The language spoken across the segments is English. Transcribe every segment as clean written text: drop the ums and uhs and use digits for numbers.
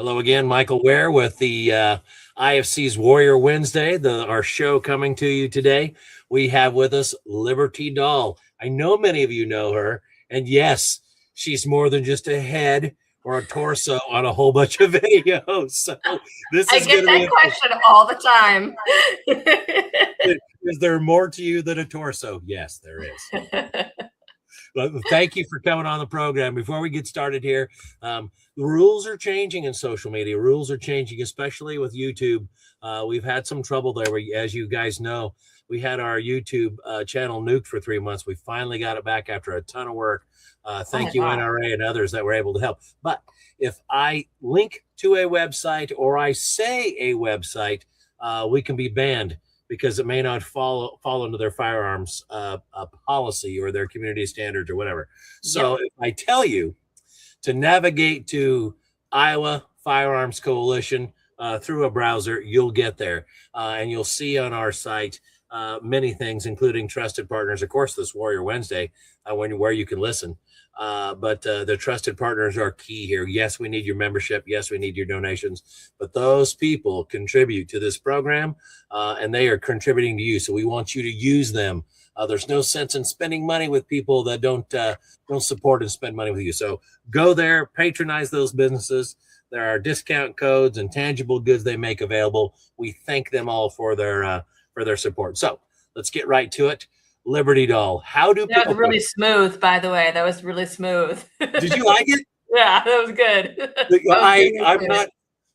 Hello again, Michael Ware with the IFC's Warrior Wednesday, our show coming to you today. We have with us Liberty Doll. I know many of you know her, and yes, she's more than just a head or a torso on a whole bunch of videos. So this is going to be a question all the time. Is there more to you than a torso? Yes, there is. Well, thank you for coming on the program. Before we get started here, the rules are changing in social media. Rules are changing, especially with YouTube. We've had some trouble there. As you guys know, we had our YouTube channel nuked for 3 months. We finally got it back after a ton of work. Thank you, NRA and others that were able to help. But if I link to a website or I say a website, we can be banned, because it may not fall into their firearms policy or their community standards or whatever. So if I tell you to navigate to Iowa Firearms Coalition through a browser, you'll get there. And you'll see on our site many things, including trusted partners. Of course, this Warrior Wednesday, where you can listen. But the trusted partners are key here. Yes, we need your membership. Yes, we need your donations. But those people contribute to this program, and they are contributing to you. So we want you to use them. There's no sense in spending money with people that don't support and spend money with you. So go there, patronize those businesses. There are discount codes and tangible goods they make available. We thank them all for their support. So let's get right to it. Liberty Doll, how do that was really smooth, by the way. That was really smooth. Did you like it? Yeah, that was good.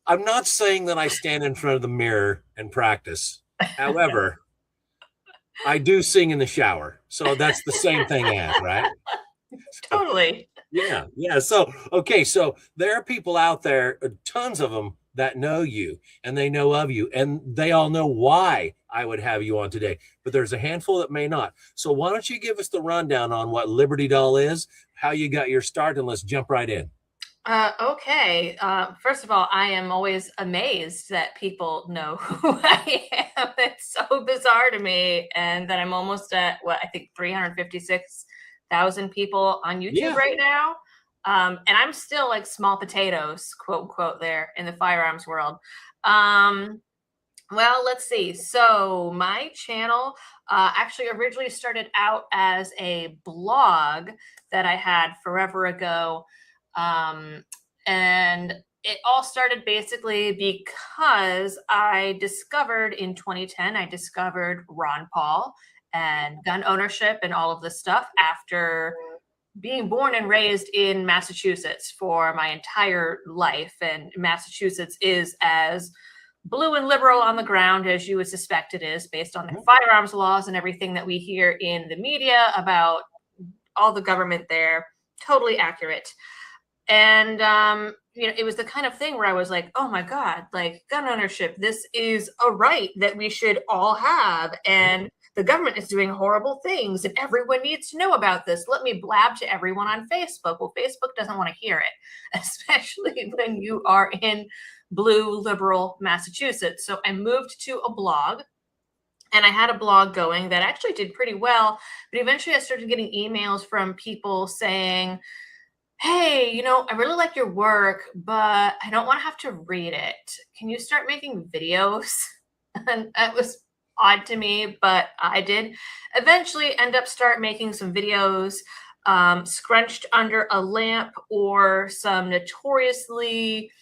I'm not saying that I stand in front of the mirror and practice. However, I do sing in the shower. So that's the same thing as, right? Totally. Yeah. So, okay. So there are people out there, tons of them, that know you and they know of you, and they all know why I would have you on today, but there's a handful that may not. So why don't you give us the rundown on what Liberty Doll is, how you got your start, and let's jump right in. Okay. First of all, I am always amazed that people know who I am. It's so bizarre to me. And that I'm almost at, I think 356,000 people on YouTube right now. And I'm still like small potatoes, quote unquote, there in the firearms world. Well, let's see. So my channel actually originally started out as a blog that I had forever ago. And it all started basically because I discovered in 2010, I discovered Ron Paul and gun ownership and all of this stuff after being born and raised in Massachusetts for my entire life. And Massachusetts is as blue and liberal on the ground as you would suspect it is, based on their firearms laws and everything that we hear in the media about all the government there. Totally accurate. And, it was the kind of thing where I was like, oh my God, like gun ownership, this is a right that we should all have. And the government is doing horrible things and everyone needs to know about this. Let me blab to everyone on Facebook. Well, Facebook doesn't want to hear it, especially when you are in blue liberal Massachusetts. So I moved to a blog, and I had a blog going that actually did pretty well. But eventually I started getting emails from people saying, hey, I really like your work, but I don't want to have to read it. Can you start making videos? And that was odd to me, but I did eventually end up start making some videos scrunched under a lamp or some notoriously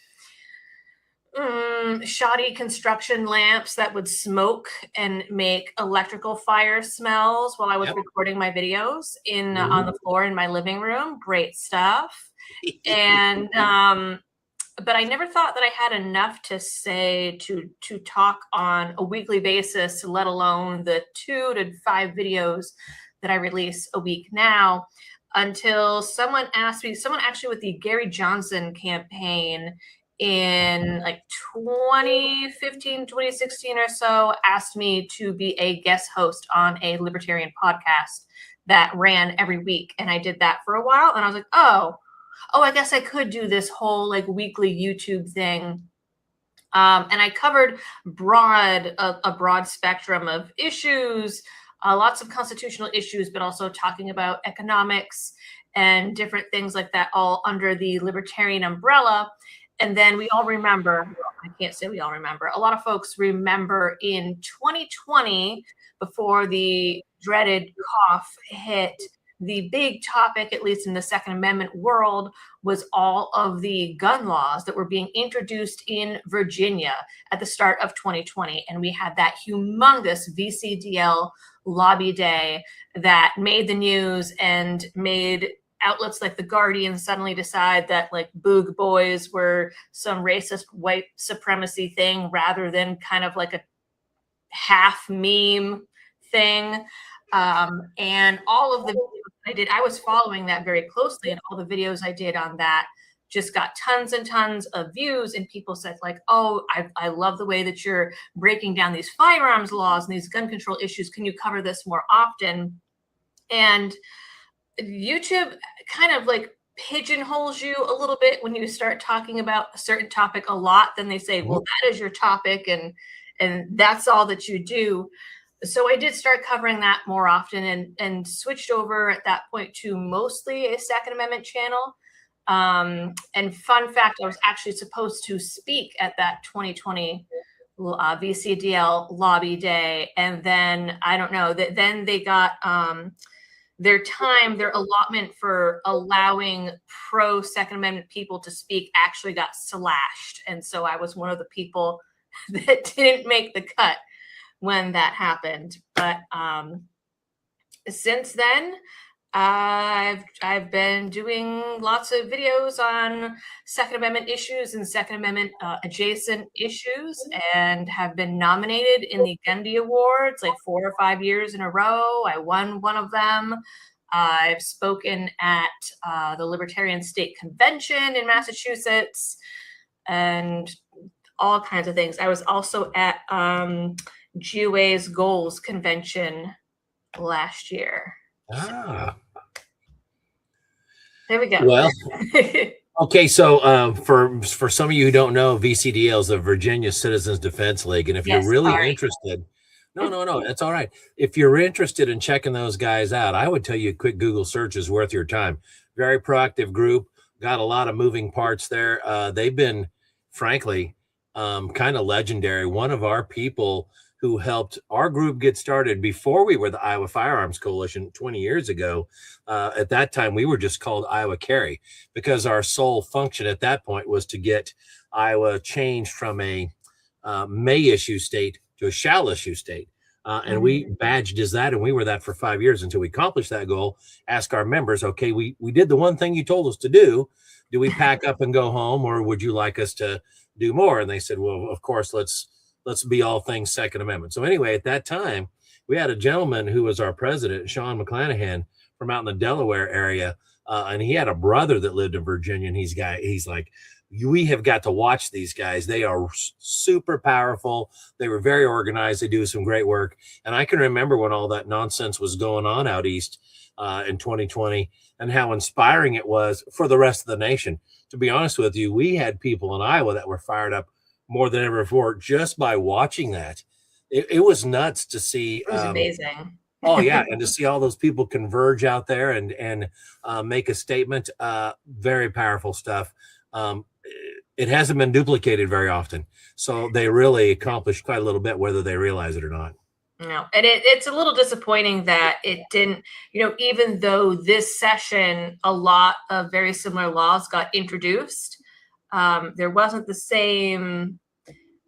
shoddy construction lamps that would smoke and make electrical fire smells while I was recording my videos on the floor in my living room. Great stuff. And but I never thought that I had enough to say to talk on a weekly basis, let alone the 2 to 5 videos that I release a week now, until someone asked me, someone actually with the Gary Johnson campaign in like 2015, 2016 or so, asked me to be a guest host on a Libertarian podcast that ran every week. And I did that for a while. And I was like, oh, I guess I could do this whole like weekly YouTube thing. And I covered a broad spectrum of issues, lots of constitutional issues, but also talking about economics and different things like that, all under the Libertarian umbrella. And then we all remember, I can't say we all remember, a lot of folks remember in 2020, before the dreaded cough hit, the big topic, at least in the Second Amendment world, was all of the gun laws that were being introduced in Virginia at the start of 2020. And we had that humongous VCDL lobby day that made the news and made outlets like The Guardian suddenly decide that like Boog Boys were some racist white supremacy thing rather than kind of like a half meme thing. And all of the videos I did, I was following that very closely, and all the videos I did on that just got tons and tons of views, and people said like, oh, I love the way that you're breaking down these firearms laws and these gun control issues. Can you cover this more often? And YouTube kind of like pigeonholes you a little bit when you start talking about a certain topic a lot. Then they say, well, that is your topic, and that's all that you do. So I did start covering that more often, and switched over at that point to mostly a Second Amendment channel. And fun fact, I was actually supposed to speak at that 2020 VCDL lobby day. And then I don't know, then they got their allotment for allowing pro Second Amendment people to speak actually got slashed. And so I was one of the people that didn't make the cut when that happened. But since then, I've been doing lots of videos on Second Amendment issues and Second Amendment adjacent issues, and have been nominated in the Gundy Awards like 4 or 5 years in a row. I won one of them. I've spoken at the Libertarian State Convention in Massachusetts and all kinds of things. I was also at GUA's Goals Convention last year. Ah. There we go. Well, okay. So for some of you who don't know, VCDL is the Virginia Citizens Defense League. And if you're really interested, no, that's all right. If you're interested in checking those guys out, I would tell you a quick Google search is worth your time. Very proactive group, got a lot of moving parts there. They've been, frankly, kind of legendary. One of our people who helped our group get started before we were the Iowa Firearms Coalition 20 years ago. At that time, we were just called Iowa Carry, because our sole function at that point was to get Iowa changed from a may issue state to a shall issue state. And we badged as that, and we were that for 5 years until we accomplished that goal. Ask our members, okay, we did the one thing you told us to do. Do we pack up and go home, or would you like us to do more? And they said, well, of course, let's be all things Second Amendment. So anyway, at that time, we had a gentleman who was our president, Sean McClanahan, from out in the Delaware area. And he had a brother that lived in Virginia. And he's like, we have got to watch these guys. They are super powerful. They were very organized. They do some great work. And I can remember when all that nonsense was going on out east in 2020, and how inspiring it was for the rest of the nation. To be honest with you, we had people in Iowa that were fired up more than ever before just by watching that. It was nuts to see. It was amazing. Oh yeah, and to see all those people converge out there and make a statement. Very powerful stuff. It hasn't been duplicated very often, so they really accomplished quite a little bit, whether they realize it or not. No, and it's a little disappointing that it didn't, even though this session, a lot of very similar laws got introduced, there wasn't the same,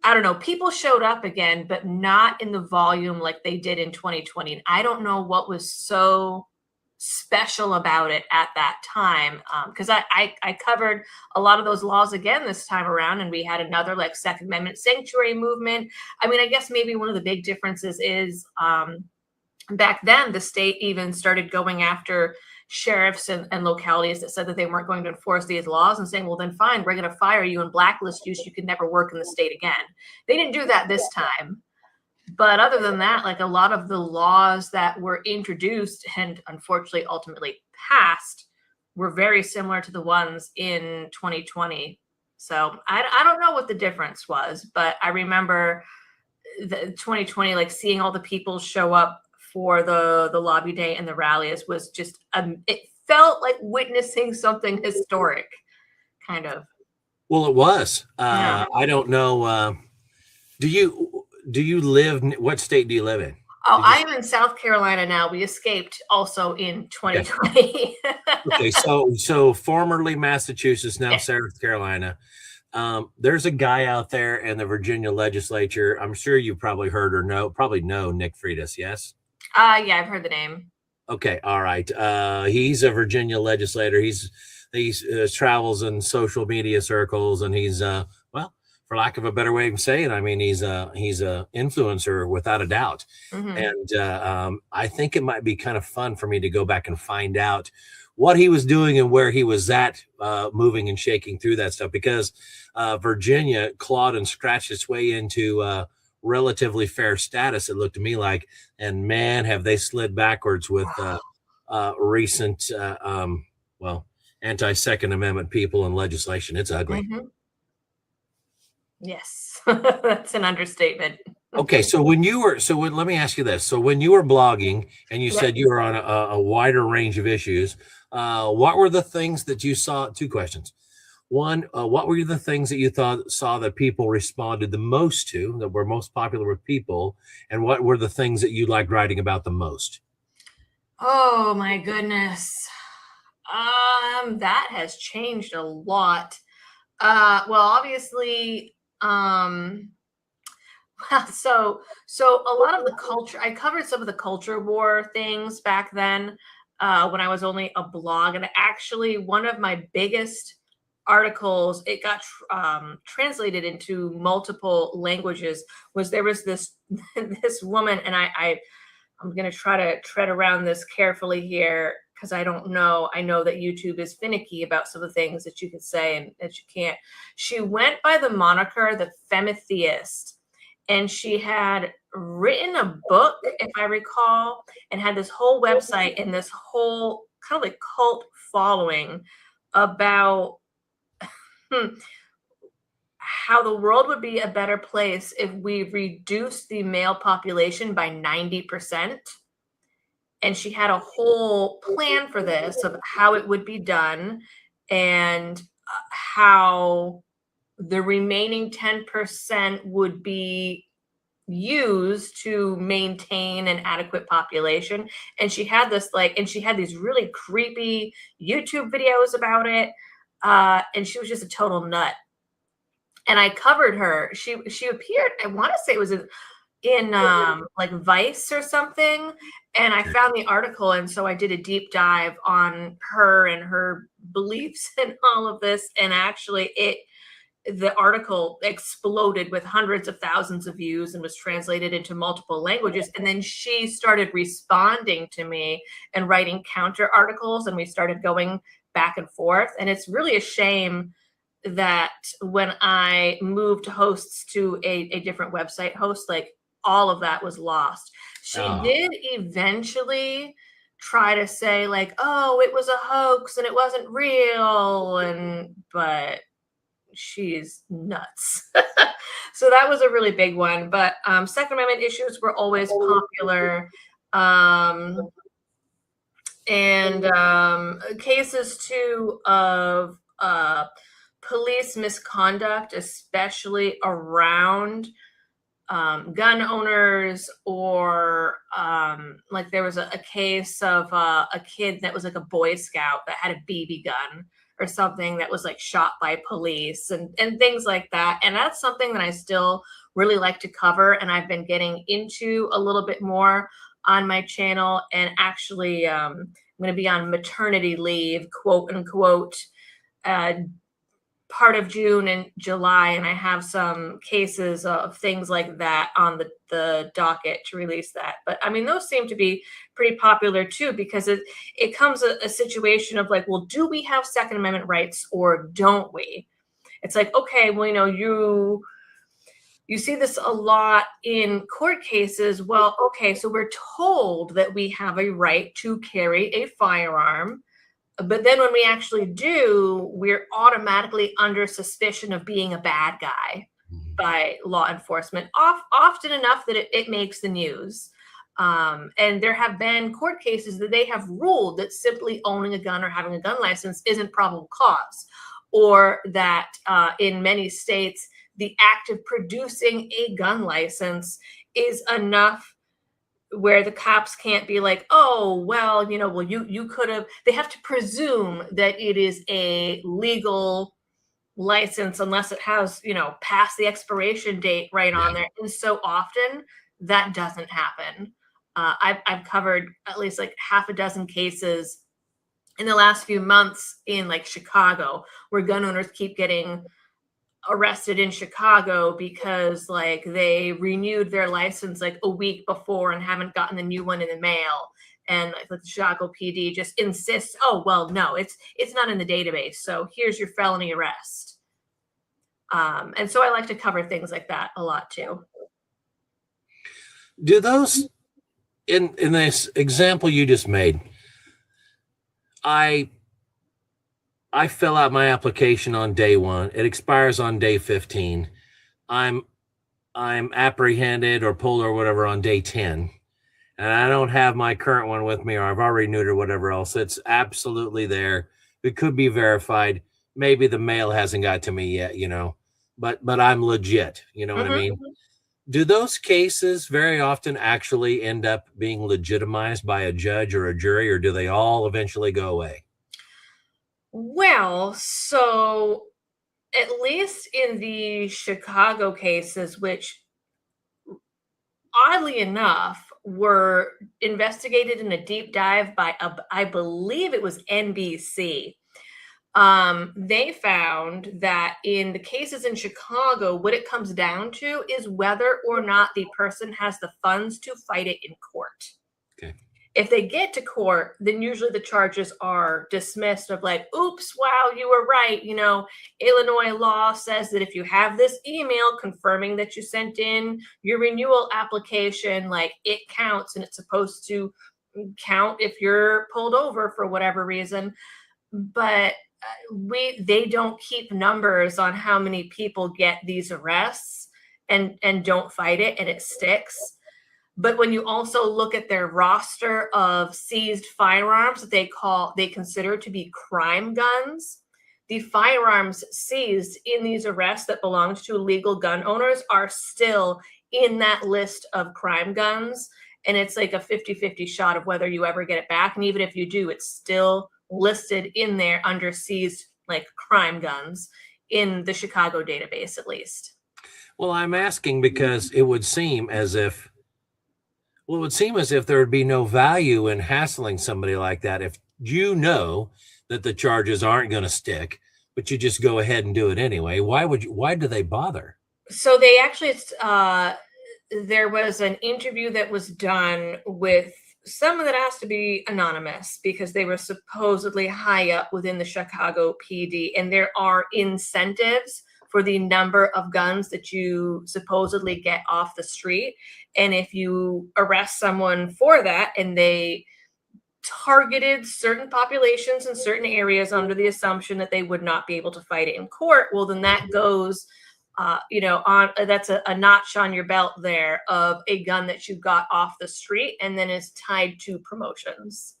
I don't know, people showed up again, but not in the volume like they did in 2020. And I don't know what was so special about it at that time, because I covered a lot of those laws again this time around, and we had another like Second Amendment sanctuary movement. I mean, I guess maybe one of the big differences is back then the state even started going after sheriffs and localities that said that they weren't going to enforce these laws, and saying, well, then fine, we're going to fire you and blacklist you so you can never work in the state again. They didn't do that this time. But other than that, like a lot of the laws that were introduced and unfortunately ultimately passed were very similar to the ones in 2020. So I don't know what the difference was, but I remember the 2020, like seeing all the people show up for the lobby day and the rallies was just, it felt like witnessing something historic, kind of. Well, it was. Yeah. I don't know. Do you live? What state do you live in? Oh, Did you? I am in South Carolina now. We escaped also in Okay. 2020. Okay. So formerly Massachusetts, now Yeah. South Carolina. There's a guy out there in the Virginia legislature. I'm sure you probably heard or probably know Nick Freitas. Yes. Yeah, I've heard the name. Okay. All right. He's a Virginia legislator. He's travels in social media circles, and he's well, for lack of a better way of saying, I mean, he's a influencer without a doubt. Hmm. And I think it might be kind of fun for me to go back and find out what he was doing and where he was at, moving and shaking through that stuff, because Virginia clawed and scratched its way into relatively fair status, it looked to me like, and man, have they slid backwards with recent well, anti-Second Amendment people and legislation. It's ugly. Hmm. Yes, that's an understatement. Okay, so let me ask you this. So when you were blogging and you Yep. said you were on a wider range of issues, what were the things that you saw? Two questions. One, what were the things that you saw that people responded the most to, that were most popular with people, and what were the things that you liked writing about the most? Oh my goodness. That has changed a lot. Well, obviously, well, so a lot of the culture, I covered some of the culture war things back then, when I was only a blog, and actually one of my biggest articles, it got translated into multiple languages, was there was this this woman, and I'm going to try to tread around this carefully here because I don't know. I know that YouTube is finicky about some of the things that you can say and that you can't. She went by the moniker the Femitheist, and she had written a book, if I recall, and had this whole website and this whole kind of like cult following about how the world would be a better place if we reduced the male population by 90%. And she had a whole plan for this, of how it would be done, and how the remaining 10% would be used to maintain an adequate population. And she had this and she had these really creepy YouTube videos about it. And she was just a total nut. And I covered her. She appeared, I want to say it was in like Vice or something, and I found the article, and so I did a deep dive on her and her beliefs and all of this, and actually the article exploded with hundreds of thousands of views and was translated into multiple languages. And then she started responding to me and writing counter articles, and we started going back and forth. And it's really a shame that when I moved hosts to a different website host, like all of that was lost. She did eventually try to say like, oh, it was a hoax and it wasn't real, but she's nuts. So that was a really big one. But Second Amendment issues were always popular. And cases too of police misconduct, especially around gun owners, or like there was a case of a kid that was like a Boy Scout that had a BB gun or something that was like shot by police, and things like that. And that's something that I still really like to cover, and I've been getting into a little bit more on my channel. And actually, I'm going to be on maternity leave, quote unquote, part of June and July, and I have some cases of things like that on the docket to release that. But I mean, those seem to be pretty popular too, because it comes a situation of like, well, do we have Second Amendment rights or don't we? It's like, okay, well, you see this a lot in court cases. Well, okay, so we're told that we have a right to carry a firearm, but then when we actually do, we're automatically under suspicion of being a bad guy by law enforcement, often enough that it makes the news. And there have been court cases that they have ruled that simply owning a gun or having a gun license isn't probable cause. or that in many states, the act of producing a gun license is enough where the cops can't be like, oh, well, you could have, they have to presume that it is a legal license unless it has, past the expiration date right on there. And so often that doesn't happen. I've covered at least like half a dozen cases in the last few months in like Chicago, where gun owners keep getting arrested in Chicago because like they renewed their license like a week before and haven't gotten the new one in the mail. And like the Chicago PD just insists, oh, well, no, it's not in the database. So here's your felony arrest. And so I like to cover things like that a lot too. Do those, in this example you just made, I fill out my application on day 1. It expires on day 15. I'm apprehended or pulled or whatever on day 10. And I don't have my current one with me, or I've already renewed or whatever else. It's absolutely there. It could be verified. Maybe the mail hasn't got to me yet, but I'm legit. You know what I mean? Do those cases very often actually end up being legitimized by a judge or a jury, or do they all eventually go away? Well, so at least in the Chicago cases, which oddly enough were investigated in a deep dive by, I believe it was NBC. They found that in the cases in Chicago, what it comes down to is whether or not the person has the funds to fight it in court. Okay. If they get to court, then usually the charges are dismissed of like, oops, wow, you were right. Illinois law says that if you have this email confirming that you sent in your renewal application, like it counts, and it's supposed to count if you're pulled over for whatever reason. But they don't keep numbers on how many people get these arrests and don't fight it, and it sticks. But when you also look at their roster of seized firearms that they consider to be crime guns, the firearms seized in these arrests that belonged to illegal gun owners are still in that list of crime guns. And it's like a 50-50 shot of whether you ever get it back. And even if you do, it's still listed in there under seized like crime guns in the Chicago database, at least. Well, I'm asking because it would seem as if there would be no value in hassling somebody like that if you know that the charges aren't going to stick, but you just go ahead and do it anyway. Why do they bother? So they actually, there was an interview that was done with someone that has to be anonymous because they were supposedly high up within the Chicago PD, and there are incentives for the number of guns that you supposedly get off the street. And if you arrest someone for that and they targeted certain populations in certain areas under the assumption that they would not be able to fight it in court, well, then that goes, that's a notch on your belt there of a gun that you got off the street and then is tied to promotions.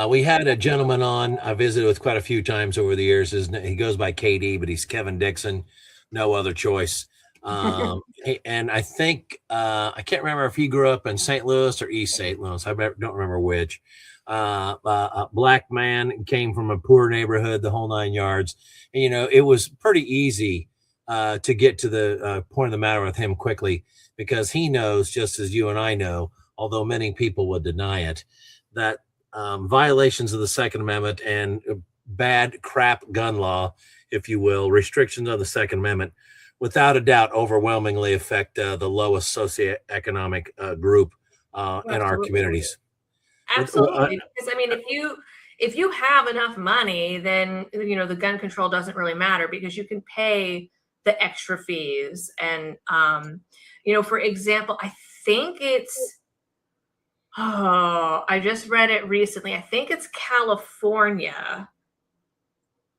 We had a gentleman on I visited with quite a few times over the years. He goes by KD, but he's Kevin Dixon. No other choice. And I think, I can't remember if he grew up in St. Louis or East St. Louis. I don't remember which. A black man, came from a poor neighborhood, the whole 9 yards. And, it was pretty easy to get to the point of the matter with him quickly, because he knows, just as you and I know, although many people would deny it, that violations of the Second Amendment and bad crap gun law, if you will, restrictions on the Second Amendment, without a doubt, overwhelmingly affect the lowest socioeconomic group in our communities. Absolutely. Because I mean, if you have enough money, then the gun control doesn't really matter because you can pay the extra fees. And for example, I think it's I just read it recently. I think it's California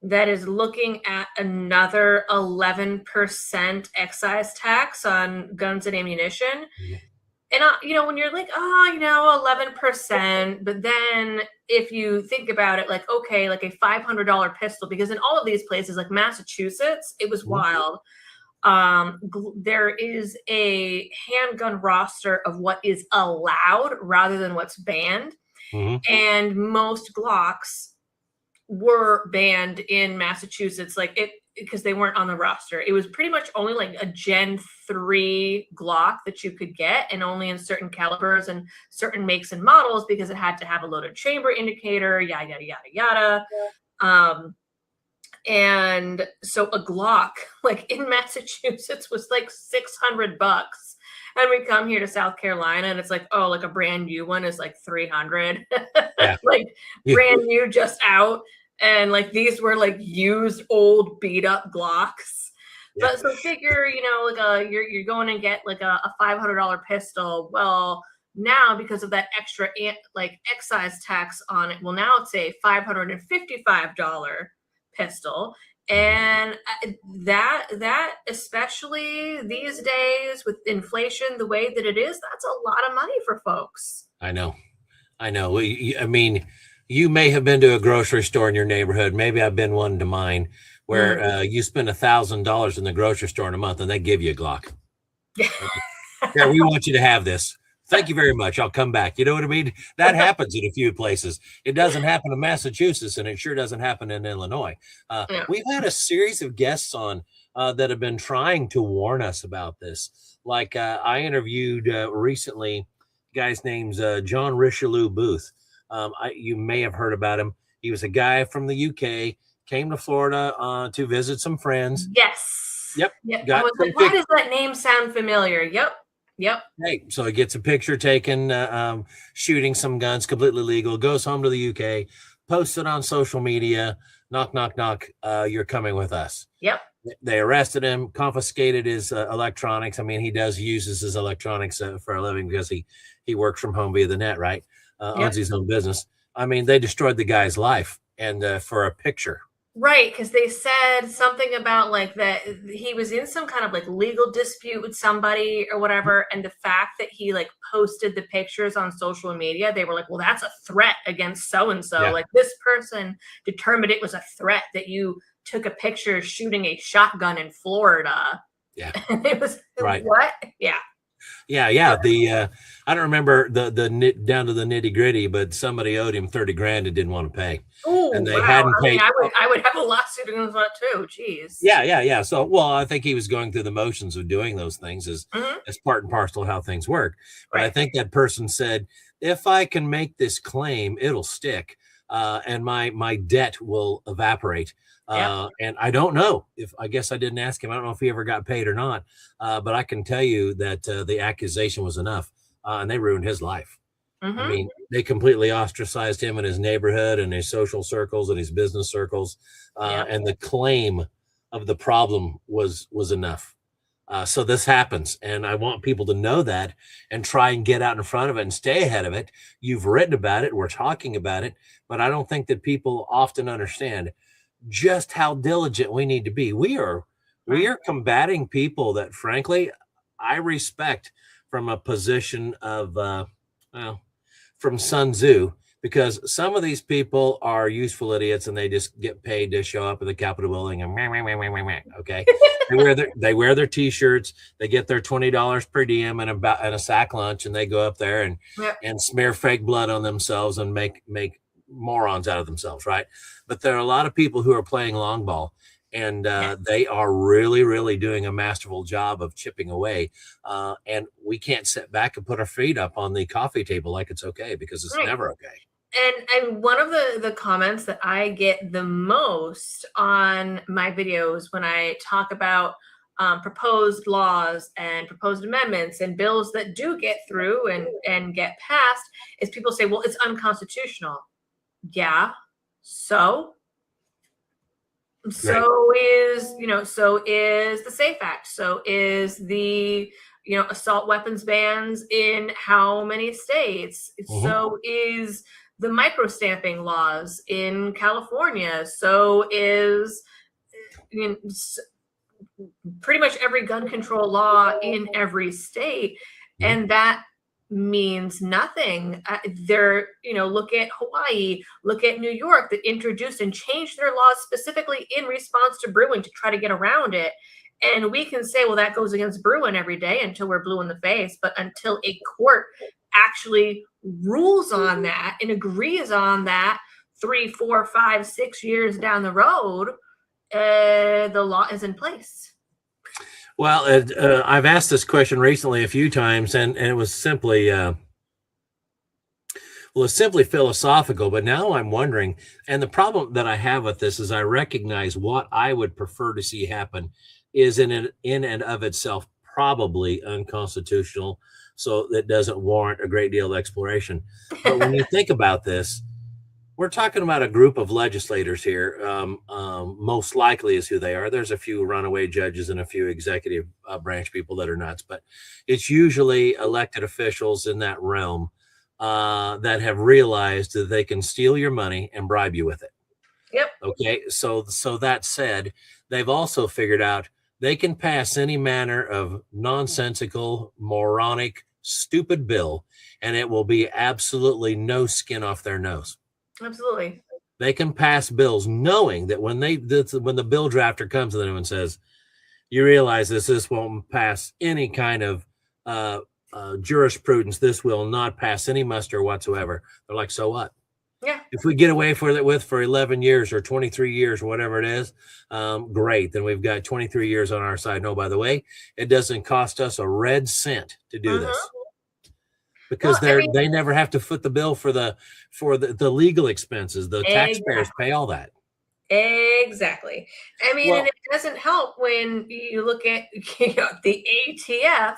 that is looking at another 11% excise tax on guns and ammunition. And when you're like, 11%, but then if you think about it, like, okay, like a $500 pistol, because in all of these places, like Massachusetts, it was wild. There is a handgun roster of what is allowed rather than what's banned. And most Glocks were banned in Massachusetts, because they weren't on the roster. It was pretty much only like a Gen 3 Glock that you could get, and only in certain calibers and certain makes and models, because it had to have a loaded chamber indicator, yada, yada, yada, yada. And so a Glock, like in Massachusetts, was like $600. And we come here to South Carolina and it's like, oh, like a brand new one is like 300. Yeah. Like brand new, just out. And like these were like used, old, beat up Glocks. Yeah. But so figure, like you're going to get like a $500 pistol. Well, now because of that extra like excise tax on it, well, now it's a $555 pistol. And that especially these days with inflation the way that it is, that's a lot of money for folks. I know. I mean, you may have been to a grocery store in your neighborhood. Maybe I've been one to mine where you spend $1,000 in the grocery store in a month and they give you a Glock. Yeah, we want you to have this. Thank you very much. I'll come back. You know what I mean? That happens in a few places. It doesn't happen in Massachusetts, and it sure doesn't happen in Illinois. We've had a series of guests on that have been trying to warn us about this. Like I interviewed recently, a guy's name's John Richelieu Booth. You may have heard about him. He was a guy from the UK, came to Florida to visit some friends. Yes. Yep. I was like, why does that name sound familiar? Yep. Hey, so he gets a picture taken, shooting some guns, completely legal, goes home to the UK, posts it on social media, knock, knock, knock, you're coming with us. Yep. They arrested him, confiscated his electronics. I mean, he uses his electronics for a living because he works from home via the net, right? Owns his own business. I mean, they destroyed the guy's life and for a picture. Right, because they said something about like that he was in some kind of like legal dispute with somebody or whatever, and the fact that he like posted the pictures on social media, they were like, well, that's a threat against so and so. Like this person determined it was a threat that you took a picture shooting a shotgun in Florida. Yeah, it was right. What? Yeah. Yeah. I don't remember the down to the nitty gritty, but somebody owed him $30,000 and didn't want to pay. Oh, and they hadn't paid. I would have a lawsuit against that too. Jeez. Yeah. So, well, I think he was going through the motions of doing those things as part and parcel of how things work. But I think that person said, if I can make this claim, it'll stick, and my debt will evaporate. And I don't know I guess I didn't ask him. I don't know if he ever got paid or not. But I can tell you that the accusation was enough, and they ruined his life. I mean, they completely ostracized him in his neighborhood and his social circles and his business circles. And the claim of the problem was enough. So this happens. And I want people to know that and try and get out in front of it and stay ahead of it. You've written about it. We're talking about it. But I don't think that people often understand just how diligent we need to be. We are combating people that, frankly, I respect from a position of, from Sun Tzu, because some of these people are useful idiots and they just get paid to show up at the Capitol building and okay. they wear their t-shirts, they get their $20 per diem and a sack lunch, and they go up there and smear fake blood on themselves and make morons out of themselves, right? But there are a lot of people who are playing long ball, and they are really, really doing a masterful job of chipping away. And we can't sit back and put our feet up on the coffee table like it's okay, because it's never okay. And one of the comments that I get the most on my videos when I talk about proposed laws and proposed amendments and bills that do get through and get passed is people say, well, it's unconstitutional. Yeah. So is the SAFE Act. So is the, assault weapons bans in how many states? So is the microstamping laws in California. So is pretty much every gun control law in every state. And that means nothing. Look at Hawaii, look at New York that introduced and changed their laws specifically in response to Bruin to try to get around it. And we can say, well, that goes against Bruin every day until we're blue in the face. But until a court actually rules on that and agrees on that 3, 4, 5, 6 years down the road, the law is in place. Well, I've asked this question recently a few times, and it was simply, it's simply philosophical. But now I'm wondering, and the problem that I have with this is I recognize what I would prefer to see happen is in and of itself probably unconstitutional, so that doesn't warrant a great deal of exploration. But when you think about this, we're talking about a group of legislators here. Most likely is who they are. There's a few runaway judges and a few executive branch people that are nuts, but it's usually elected officials in that realm that have realized that they can steal your money and bribe you with it. Yep. Okay. So that said, they've also figured out they can pass any manner of nonsensical, moronic, stupid bill, and it will be absolutely no skin off their nose. Absolutely. They can pass bills knowing that when the bill drafter comes to them and says, you realize this won't pass any kind of jurisprudence, this will not pass any muster whatsoever. They're like, so what? Yeah. If we get away for 11 years or 23 years or whatever it is, great. Then we've got 23 years on our side. No, by the way, it doesn't cost us a red cent to do this. Because they never have to foot the bill for the legal expenses. The taxpayers pay all that. Exactly. I mean, and it doesn't help when you look at the ATF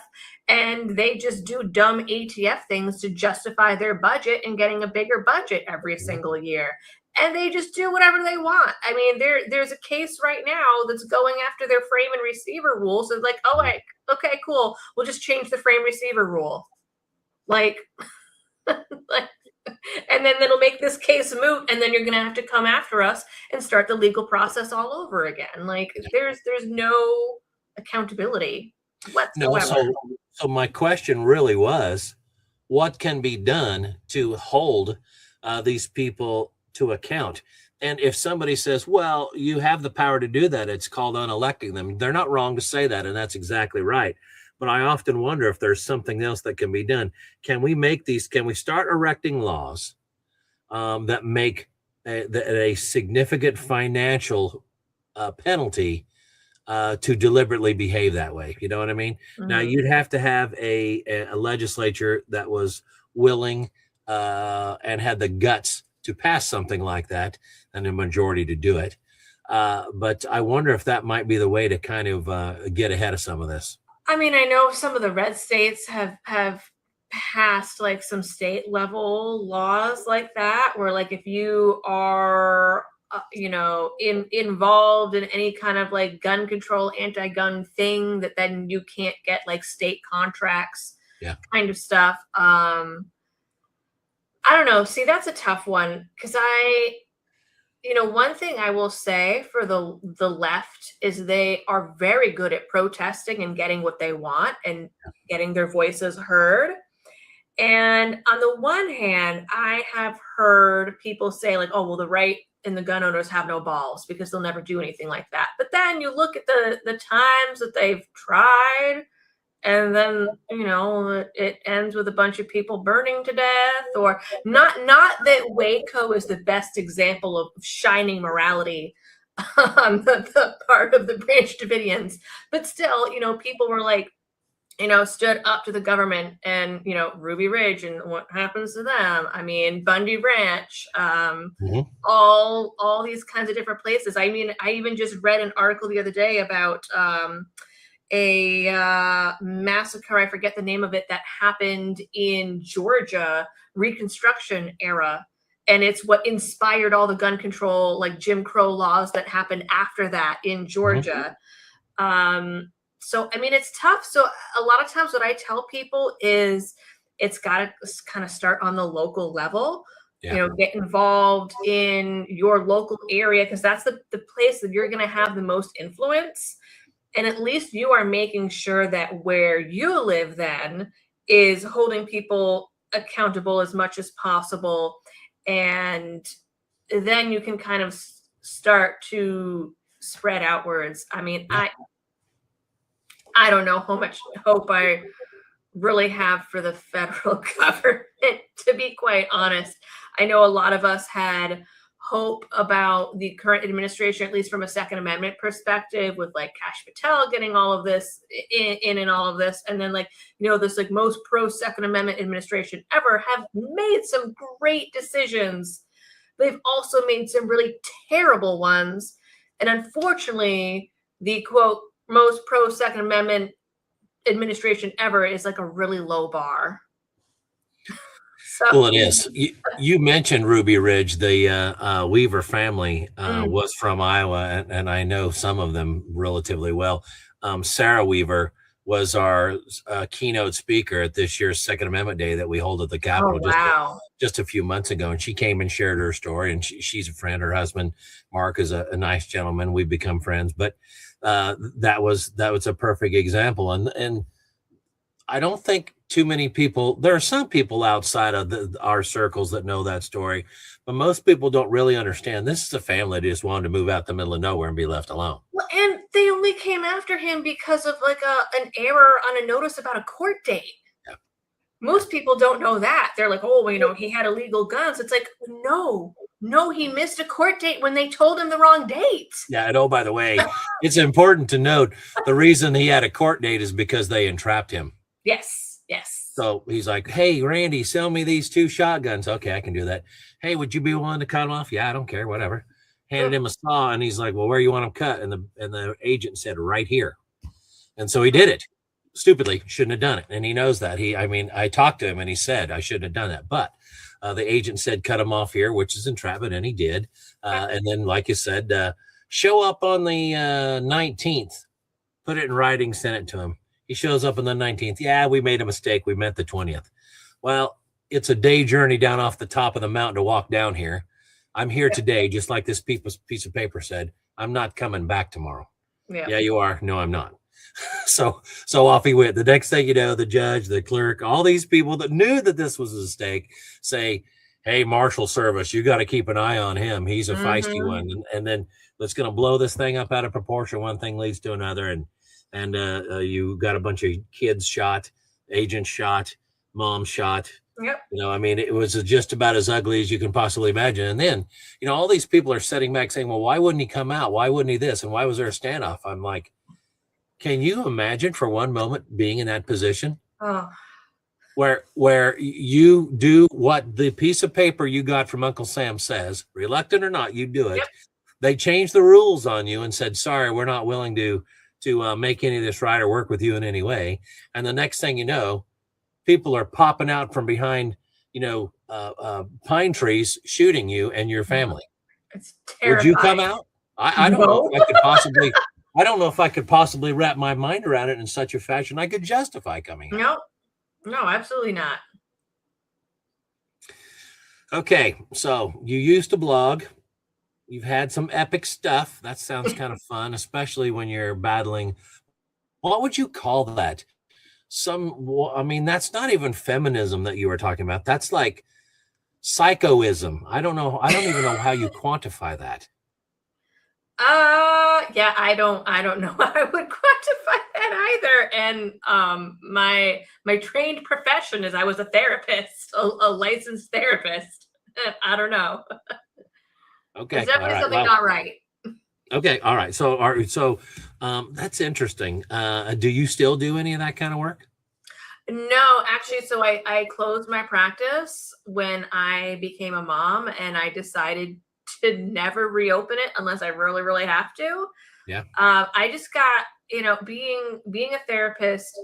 and they just do dumb ATF things to justify their budget and getting a bigger budget every single year. And they just do whatever they want. I mean, there's a case right now that's going after their frame and receiver rules. So it's like, oh, wait, okay, cool. We'll just change the frame receiver rule. Like, and then it'll make this case moot, and then you're going to have to come after us and start the legal process all over again. Like, there's no accountability whatsoever. No, so my question really was, what can be done to hold these people to account? And if somebody says, well, you have the power to do that, it's called unelecting them. They're not wrong to say that, and that's exactly right. But I often wonder if there's something else that can be done. Can we start erecting laws that make a significant financial penalty to deliberately behave that way? You know what I mean? Mm-hmm. Now, you'd have to have a legislature that was willing and had the guts to pass something like that, and a majority to do it. But I wonder if that might be the way to kind of get ahead of some of this. I mean, I know some of the red states have passed like some state level laws like that, where like if you are, involved in any kind of like gun control, anti-gun thing, that then you can't get like state contracts, kind of stuff. I don't know. See, that's a tough one because one thing I will say for the left is they are very good at protesting and getting what they want and getting their voices heard. And on the one hand, I have heard people say like, oh, well, the right and the gun owners have no balls because they'll never do anything like that. But then you look at the times that they've tried, and then, it ends with a bunch of people burning to death, or not that Waco is the best example of shining morality on the part of the Branch Davidians, but still, people were like, stood up to the government, and, Ruby Ridge and what happens to them. I mean, Bundy Ranch, all these kinds of different places. I mean, I even just read an article the other day about, a massacre, I forget the name of it, that happened in Georgia, Reconstruction era. And it's what inspired all the gun control, like Jim Crow laws that happened after that in Georgia. So, I mean, it's tough. So a lot of times what I tell people is it's got to kind of start on the local level. Get involved in your local area, because that's the place that you're going to have the most influence. And at least you are making sure that where you live then is holding people accountable as much as possible. And then you can kind of start to spread outwards. I mean, I don't know how much hope I really have for the federal government, to be quite honest. I know a lot of us had hope about the current administration, at least from a Second Amendment perspective, with like Kash Patel getting all of this in and all of this. And then, like, you know, this like most pro Second Amendment administration ever have made some great decisions. They've also made some really terrible ones. And unfortunately, the quote most pro Second Amendment administration ever is like a really low bar. So, well, it is. You mentioned Ruby Ridge. The Weaver family was from Iowa, and I know some of them relatively well. Sarah Weaver was our keynote speaker at this year's Second Amendment Day that we hold at the Capitol just a few months ago. And she came and shared her story, and she's a friend. Her husband, Mark, is a nice gentleman. We've become friends, but that was a perfect example. And I don't think too many people, there are some people outside of our circles that know that story, but most people don't really understand. This is a family that just wanted to move out the middle of nowhere and be left alone. Well, and they only came after him because of like an error on a notice about a court date. Yeah. Most people don't know that. They're like, oh, well, you know, he had illegal guns. It's like, no, he missed a court date when they told him the wrong date. Yeah. And oh, by the way, it's important to note the reason he had a court date is because they entrapped him. Yes. So he's like, hey, Randy, sell me these 2 shotguns. Okay, I can do that. Hey, would you be willing to cut them off? Yeah, I don't care, whatever. Handed him a saw, and he's like, well, where you want them cut? And the agent said, right here. And so he did it. Stupidly, shouldn't have done it. And he knows that. I talked to him, and he said, I shouldn't have done that. But the agent said, cut him off here, which is entrapment, and he did. And then, like you said, show up on the 19th. Put it in writing, send it to him. He shows up on the 19th. Yeah, we made a mistake. We meant the 20th. Well, it's a day journey down off the top of the mountain to walk down here. I'm here today, just like this piece of paper said. I'm not coming back tomorrow. Yeah, you are. No, I'm not. So off he went. The next thing you know, the judge, the clerk, all these people that knew that this was a mistake say, hey, Marshal Service, you got to keep an eye on him. He's a feisty one. And then it's going to blow this thing up out of proportion. One thing leads to another. And you got a bunch of kids shot, agents shot, mom shot. Yep. You know, I mean, it was just about as ugly as you can possibly imagine. And then, you know, all these people are sitting back saying, well, why wouldn't he come out? Why wouldn't he this? And why was there a standoff? I'm like, can you imagine for one moment being in that position? Oh. Where you do what the piece of paper you got from Uncle Sam says, reluctant or not, you do it. Yep. They changed the rules on you and said, sorry, we're not willing to make any of this right or work with you in any way. And the next thing you know, people are popping out from behind, you know, pine trees, shooting you and your family. It's terrifying. Would you come out? I don't know if I could possibly, I don't know if I could possibly wrap my mind around it in such a fashion I could justify coming out. No, absolutely not. Okay, so you used to blog. You've had some epic stuff. That sounds kind of fun, especially when you're battling. What would you call that? I mean, that's not even feminism that you were talking about. That's like psychoism. I don't know. I don't even know how you quantify that. Yeah, I don't know how I would quantify that either. And my trained profession is I was a therapist, a licensed therapist. I don't know. Okay. There's definitely something not right. Okay. All right. So that's interesting. Do you still do any of that kind of work? No, actually. So I closed my practice when I became a mom, and I decided to never reopen it unless I really, really have to. Yeah. I just got, you know, being a therapist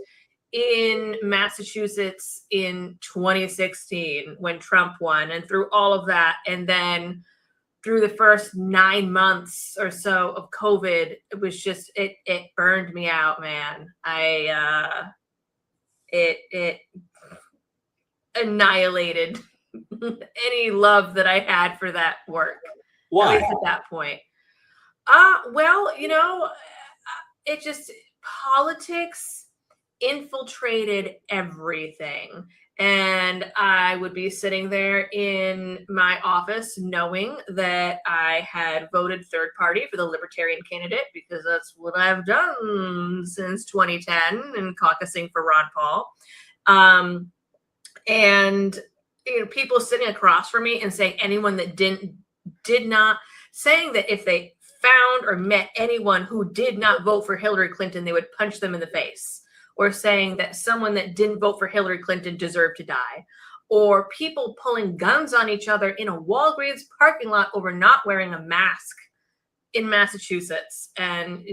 in Massachusetts in 2016 when Trump won, and through all of that, and then through the first 9 months or so of COVID, it was just, it burned me out, man. It annihilated any love that I had for that work. Why? At least at that point. Well, you know, it just, politics infiltrated everything. And I would be sitting there in my office knowing that I had voted third party for the Libertarian candidate, because that's what I've done since 2010 and caucusing for Ron Paul. And people sitting across from me and saying anyone that did not, saying that if they found or met anyone who did not vote for Hillary Clinton, they would punch them in the face. Or saying that someone that didn't vote for Hillary Clinton deserved to die. Or people pulling guns on each other in a Walgreens parking lot over not wearing a mask in Massachusetts. And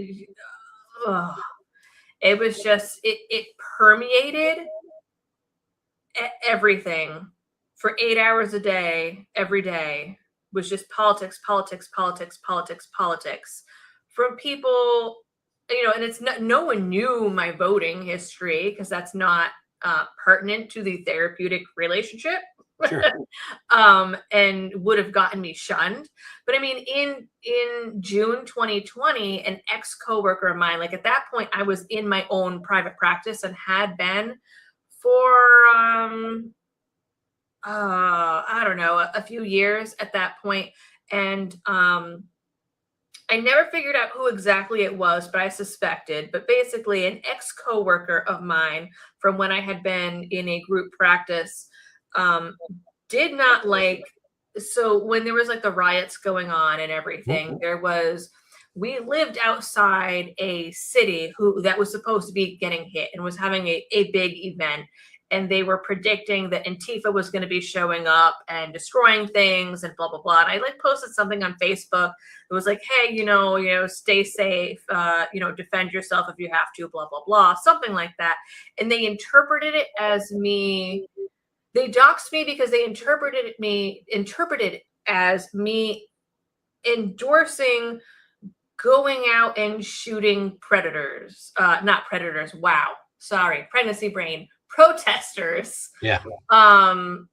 it was just, it permeated everything for 8 hours a day, every day, was just politics, politics, politics, politics, politics. From people, and it's not, no one knew my voting history, because that's not pertinent to the therapeutic relationship. Sure. And would have gotten me shunned. But I mean, in June 2020, an ex-coworker of mine, like at that point, I was in my own private practice and had been for I don't know, a few years at that point. And I never figured out who exactly it was, but I suspected. But basically, an ex-coworker of mine from when I had been in a group practice did not like. So when there was like the riots going on and everything, we lived outside a city that was supposed to be getting hit and was having a big event. And they were predicting that Antifa was going to be showing up and destroying things and blah, blah, blah. And I like posted something on Facebook. It was like, hey, stay safe, defend yourself if you have to, blah, blah, blah, something like that. And they interpreted it as me. They doxed me because they interpreted as me endorsing going out and shooting predators, not predators. Wow. Sorry. Pregnancy brain. Protesters. Yeah. And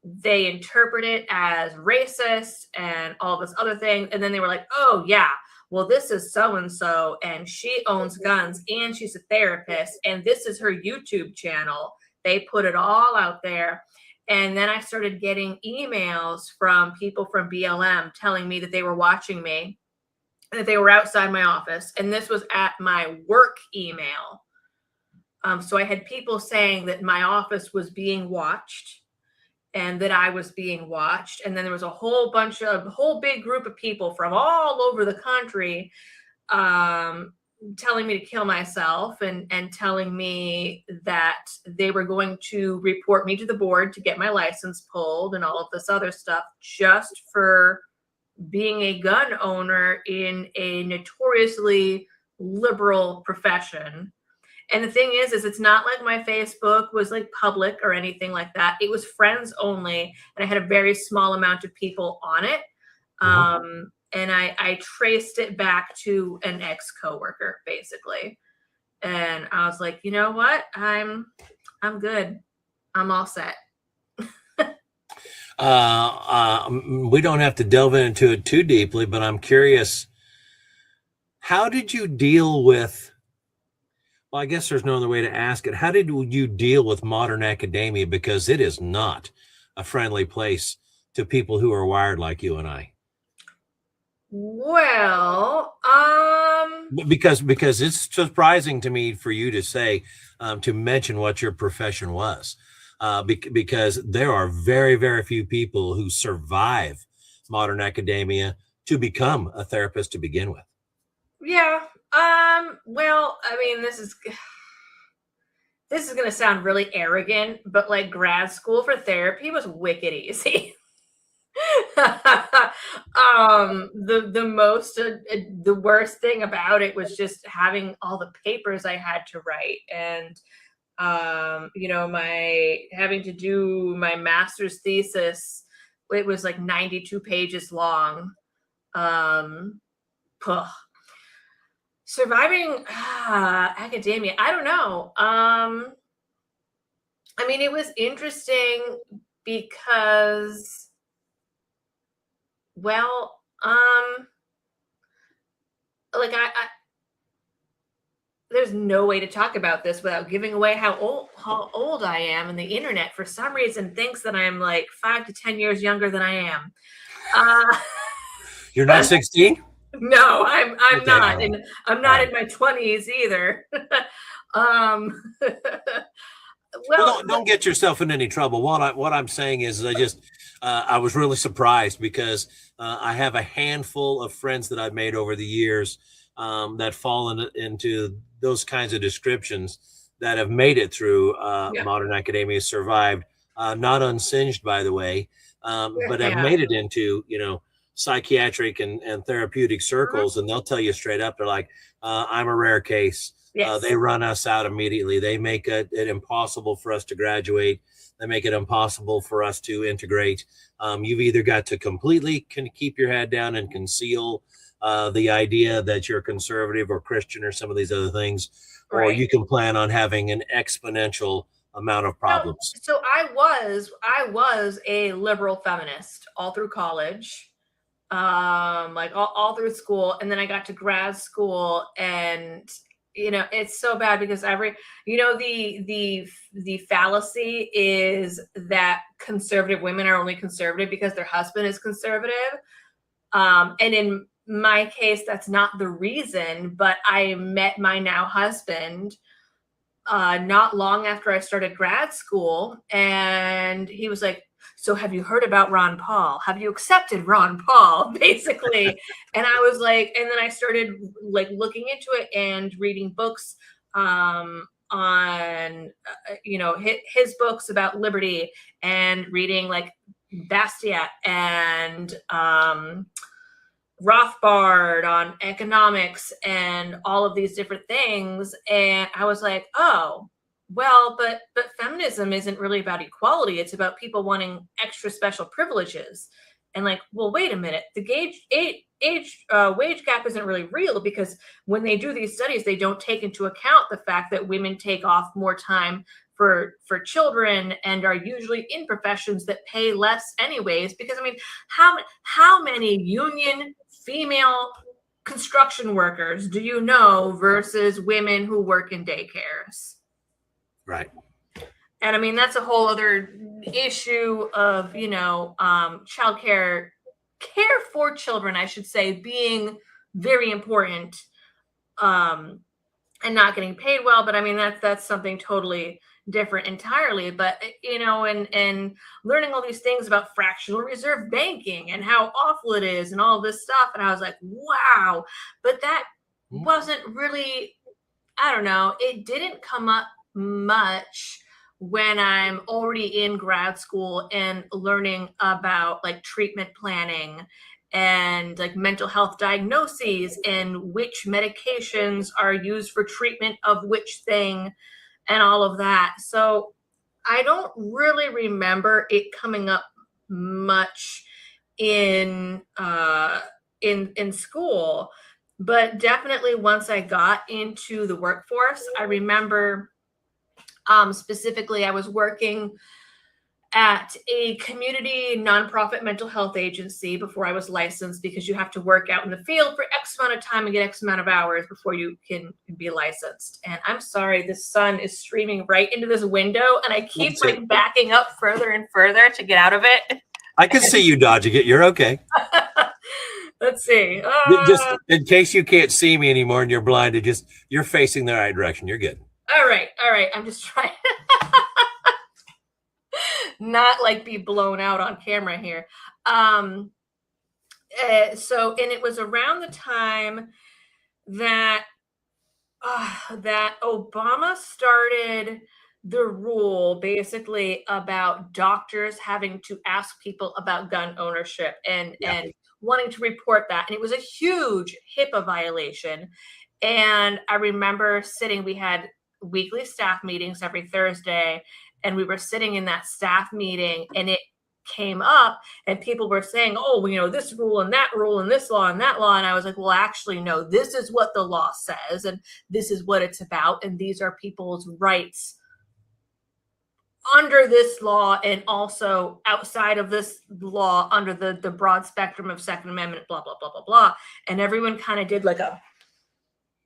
they interpret it as racist and all this other thing. And then they were like, oh yeah, well, this is so-and-so, and she owns guns, and she's a therapist, and this is her YouTube channel. They put it all out there. And then I started getting emails from people from BLM telling me that they were watching me, that they were outside my office. And this was at my work email. So I had people saying that my office was being watched and that I was being watched. And then there was a whole big group of people from all over the country telling me to kill myself and telling me that they were going to report me to the board to get my license pulled and all of this other stuff, just for being a gun owner in a notoriously liberal profession. And the thing is it's not like my Facebook was like public or anything like that. It was friends only. And I had a very small amount of people on it. And I traced it back to an ex-coworker, basically. And I was like, you know what? I'm good. I'm all set. We don't have to delve into it too deeply, but I'm curious, how did you deal with, well, I guess there's no other way to ask it. How did you deal with modern academia? Because it is not a friendly place to people who are wired like you and I. Well, because it's surprising to me for you to say, to mention what your profession was. Because there are very, very few people who survive modern academia to become a therapist to begin with. Yeah. Well, I mean, this is going to sound really arrogant, but like grad school for therapy was wicked easy. The worst thing about it was just having all the papers I had to write, and my having to do my master's thesis. It was like 92 pages long. Surviving academia, I don't know. I mean, it was interesting because, well, like there's no way to talk about this without giving away how old I am, and the internet for some reason thinks that I'm like 5 to 10 years younger than I am. You're not 16? No, I'm Okay, not, right. and I'm not in my 20s either. Well, don't get yourself in any trouble. What I'm saying is, I was really surprised because I have a handful of friends that I've made over the years that fall into those kinds of descriptions that have made it through modern academia, survived, not unsinged, by the way, but have made it into, psychiatric and therapeutic circles. And they'll tell you straight up, they're like, I'm a rare case. Yes. They run us out immediately. They make it impossible for us to graduate. They make it impossible for us to integrate. You've either got to completely keep your head down and conceal the idea that you're conservative or Christian or some of these other things, or you can plan on having an exponential amount of problems. So I was a liberal feminist all through college, like all through school, and then I got to grad school, and it's so bad because the fallacy is that conservative women are only conservative because their husband is conservative. And in my case, that's not the reason, but I met my now husband not long after I started grad school, and he was like, so have you heard about Ron Paul? Have you accepted Ron Paul, basically? And I was like, and then I started like looking into it and reading books on his books about liberty, and reading like Bastiat and Rothbard on economics and all of these different things. And I was like, oh, well, but feminism isn't really about equality. It's about people wanting extra special privileges. And like, well, wait a minute. The wage gap isn't really real, because when they do these studies, they don't take into account the fact that women take off more time for children and are usually in professions that pay less anyways. Because I mean, how many union female construction workers do you know versus women who work in daycares? Right. And I mean, that's a whole other issue of, childcare, care for children, I should say, being very important, and not getting paid well. But I mean, that's something totally different entirely. But, and learning all these things about fractional reserve banking and how awful it is and all this stuff. And I was like, wow, but that wasn't really, I don't know, it didn't come up much when I'm already in grad school and learning about like treatment planning and like mental health diagnoses and which medications are used for treatment of which thing and all of that. So I don't really remember it coming up much in school, but definitely once I got into the workforce, I remember specifically I was working at a community nonprofit mental health agency before I was licensed, because you have to work out in the field for X amount of time and get X amount of hours before you can be licensed. And I'm sorry, the sun is streaming right into this window, and I keep like backing up further and further to get out of it. I can see you dodging it. You're okay. Let's see. Just in case you can't see me anymore and you're blinded, you're facing the right direction. You're good. All right. I'm just trying not like be blown out on camera here. So, and it was around the time that that Obama started the rule basically about doctors having to ask people about gun ownership and wanting to report that. And it was a huge HIPAA violation. And I remember we had weekly staff meetings every Thursday, and we were sitting in that staff meeting, and it came up and people were saying, oh, this rule and that rule and this law and that law. And I was like, well, actually, no, this is what the law says, and this is what it's about. And these are people's rights under this law, and also outside of this law under the broad spectrum of Second Amendment, blah, blah, blah, blah, blah. And everyone kind of did like a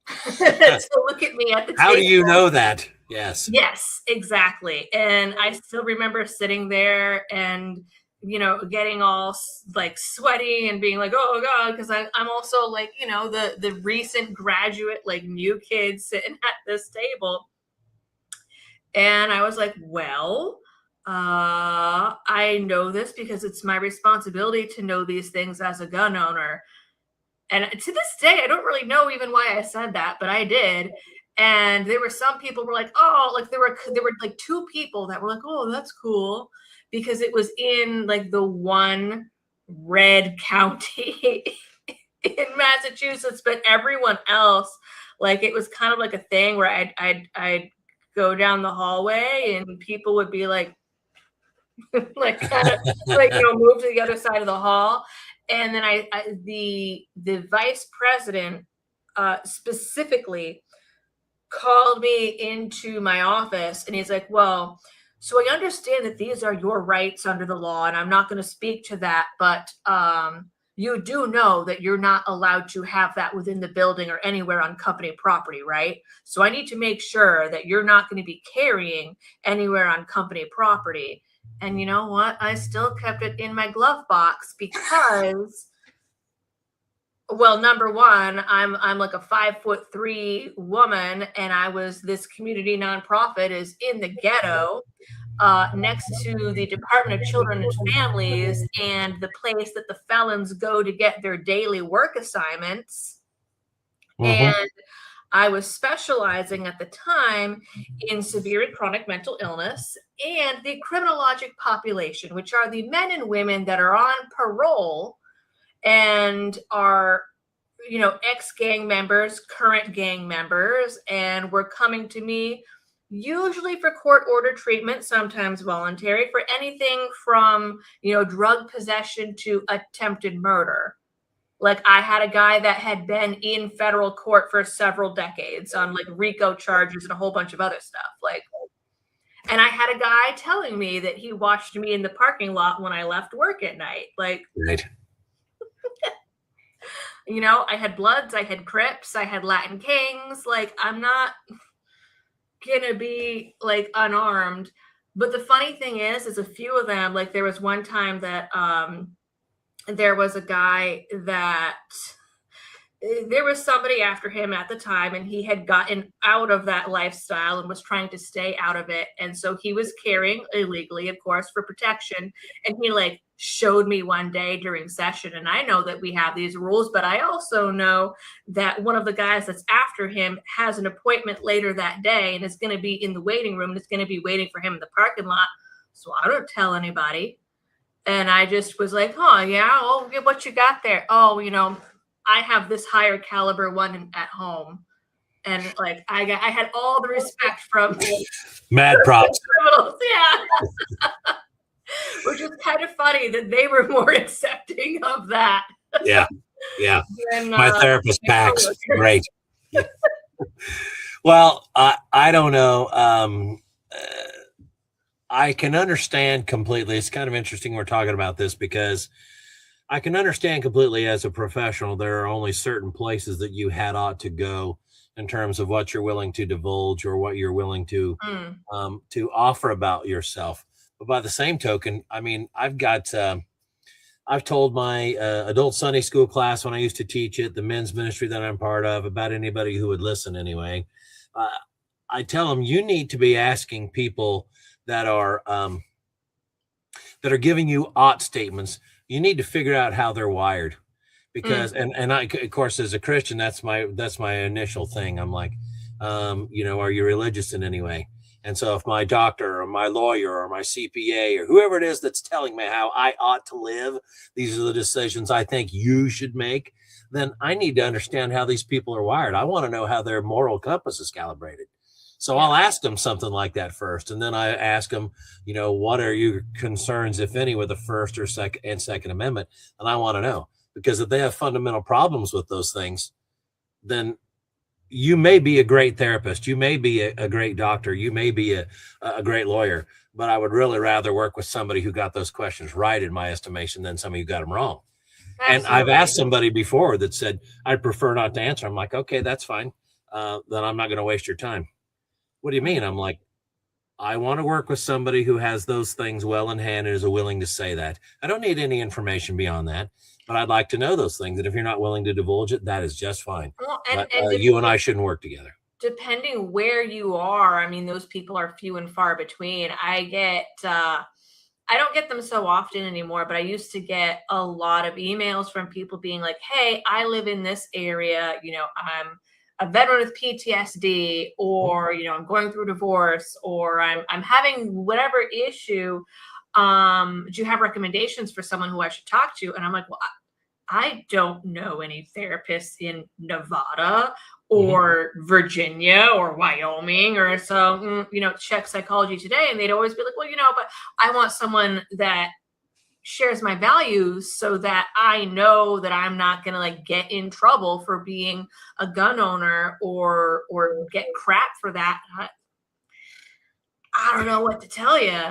So look at me at the table. How do you know that? Yes. Yes, exactly. And I still remember sitting there and, you know, getting all like sweaty and being like, oh God, because I'm also like, you know, the recent graduate, like new kid sitting at this table. And I was like, well, I know this because it's my responsibility to know these things as a gun owner. And to this day, I don't really know even why I said that, but I did. And there were some people who were like, oh, like there were like two people that were like, oh, that's cool, because it was in like the one red county in Massachusetts, but everyone else, like it was kind of like a thing where I'd go down the hallway and people would be like, like kind of like, you know, move to the other side of the hall. And then the vice president specifically called me into my office and he's like, well, so I understand that these are your rights under the law and I'm not going to speak to that, but you do know that you're not allowed to have that within the building or anywhere on company property, right? So I need to make sure that you're not going to be carrying anywhere on company property. And you know what? I still kept it in my glove box because, well, number one, I'm like a 5'3" woman, and I was, this community nonprofit is in the ghetto, next to the Department of Children and Families and the place that the felons go to get their daily work assignments. And I was specializing at the time in severe and chronic mental illness and the criminologic population, which are the men and women that are on parole and are, you know, ex-gang members, current gang members, and were coming to me usually for court-order treatment, sometimes voluntary, for anything from, you know, drug possession to attempted murder. Like I had a guy that had been in federal court for several decades on like RICO charges and a whole bunch of other stuff. Like, and I had a guy telling me that he watched me in the parking lot when I left work at night. Like, right. You know, I had Bloods, I had Crips, I had Latin Kings. Like, I'm not gonna be like unarmed. But the funny thing is a few of them, like there was one time that there was a guy that there was somebody after him at the time and he had gotten out of that lifestyle and was trying to stay out of it. And so he was carrying illegally, of course, for protection. And he like showed me one day during session. And I know that we have these rules, but I also know that one of the guys that's after him has an appointment later that day and is going to be in the waiting room and is going to be waiting for him in the parking lot. So I don't tell anybody. And I just was like, oh, yeah, oh, what you got there? Oh, you know, I have this higher caliber one at home. And like, I had all the respect from mad props. Criminals, yeah. Which is kind of funny that they were more accepting of that. Yeah. Yeah. Than, my therapist packs. Great. Yeah. Well, I don't know. I can understand completely. It's kind of interesting we're talking about this because I can understand completely as a professional, there are only certain places that you ought to go in terms of what you're willing to divulge or what you're willing to offer about yourself. But by the same token, I mean, I've told my adult Sunday school class when I used to teach it, the men's ministry that I'm part of, about anybody who would listen anyway. I tell them, you need to be asking people that are giving you ought statements. You need to figure out how they're wired, because and I, of course, as a Christian, that's my initial thing. I'm like, you know, are you religious in any way? And so if my doctor or my lawyer or my CPA or whoever it is that's telling me how I ought to live, these are the decisions I think you should make, then I need to understand how these people are wired. I want to know how their moral compass is calibrated. So I'll ask them something like that first. And then I ask them, you know, what are your concerns, if any, with the First or Second Amendment? And I want to know, because if they have fundamental problems with those things, then you may be a great therapist. You may be a great doctor. You may be a great lawyer, but I would really rather work with somebody who got those questions right, in my estimation, than somebody who got them wrong. Absolutely. And I've asked somebody before that said, I'd prefer not to answer. I'm like, okay, that's fine. then I'm not going to waste your time. What do you mean? I'm like, I want to work with somebody who has those things well in hand and is willing to say that. I don't need any information beyond that, but I'd like to know those things. And if you're not willing to divulge it, that is just fine. Well, But you and I shouldn't work together. Depending where you are, I mean, those people are few and far between. I don't get them so often anymore, but I used to get a lot of emails from people being like, hey, I live in this area. You know, I'm a veteran with PTSD, or, you know, I'm going through divorce, or I'm having whatever issue. Do you have recommendations for someone who I should talk to? And I'm like, well, I don't know any therapists in Nevada or Virginia or Wyoming, or so, you know, check Psychology Today. And they'd always be like, well, you know, but I want someone that shares my values so that I know that I'm not going to like get in trouble for being a gun owner or get crap for that. I don't know what to tell you.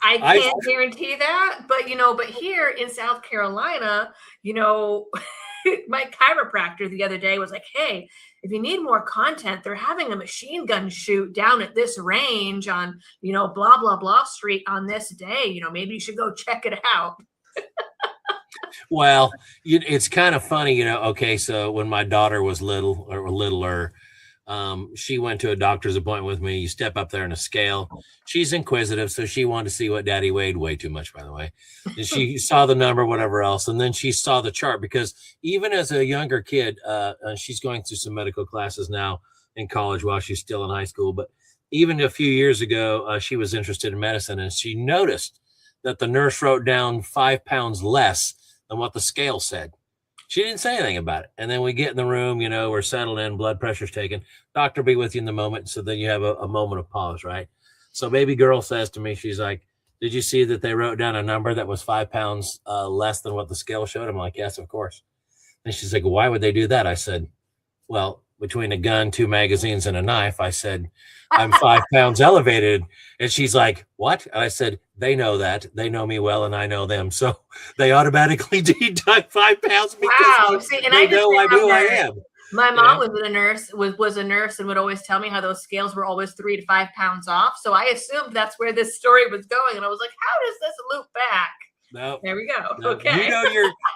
I can't guarantee that, but you know, but here in South Carolina, you know, my chiropractor the other day was like, hey, if you need more content, they're having a machine gun shoot down at this range on, you know, blah, blah, blah street on this day. You know, maybe you should go check it out. Well, it's kind of funny, you know. Okay, so when my daughter was little or littler, she went to a doctor's appointment with me. You step up there in a scale. She's inquisitive, so she wanted to see what Daddy weighed, way too much, by the way. And she saw the number, whatever else, and then she saw the chart, because even as a younger kid, she's going through some medical classes now in college while she's still in high school. But even a few years ago, she was interested in medicine, and she noticed that the nurse wrote down 5 pounds less than what the scale said. She didn't say anything about it. And then we get in the room, you know, we're settled in, blood pressure's taken. Doctor will be with you in the moment. So then you have a moment of pause, right? So baby girl says to me, she's like, did you see that they wrote down a number that was 5 pounds less than what the scale showed? I'm like, yes, of course. And she's like, why would they do that? I said, well, between a gun, 2 magazines, and a knife, I said, I'm 5 pounds elevated. And she's like, what? And I said, they know that. They know me well, and I know them. So they automatically deduct 5 pounds because they know I'm who I am. My mom was a nurse and would always tell me how those scales were always 3 to 5 pounds off. So I assumed that's where this story was going. And I was like, how does this loop back? No, there we go. No. Okay.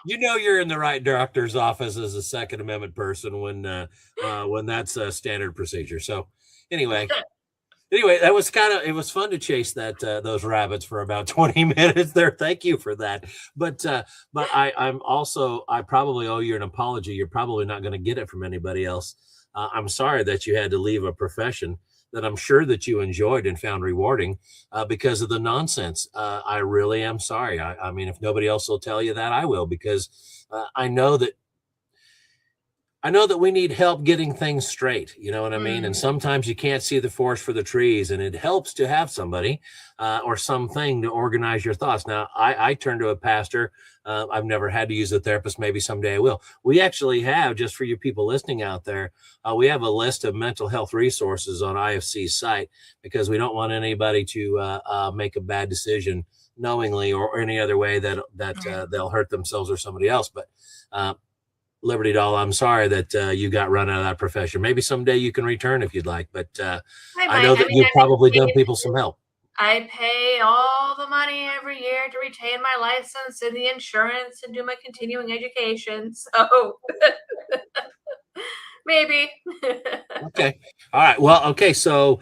You know you're in the right doctor's office as a Second Amendment person when that's a standard procedure. So anyway, that was it was fun to chase those rabbits for about 20 minutes there. Thank you for that. But I probably owe you an apology. You're probably not going to get it from anybody else. I'm sorry that you had to leave a profession that I'm sure that you enjoyed and found rewarding because of the nonsense. I really am sorry. I mean, if nobody else will tell you that, I will, because I know that we need help getting things straight. You know what I mean? And sometimes you can't see the forest for the trees, and it helps to have somebody or something to organize your thoughts. Now, I turn to a pastor. I've never had to use a therapist. Maybe someday I will. We actually have, just for you people listening out there, we have a list of mental health resources on IFC's site, because we don't want anybody to make a bad decision knowingly or any other way that they'll hurt themselves or somebody else. But Liberty Doll, I'm sorry that you got run out of that profession. Maybe someday you can return if you'd like, but I know that you've probably done people some help. I pay all the money every year to retain my license and the insurance and do my continuing education. So maybe. Okay. All right. Well, okay. So,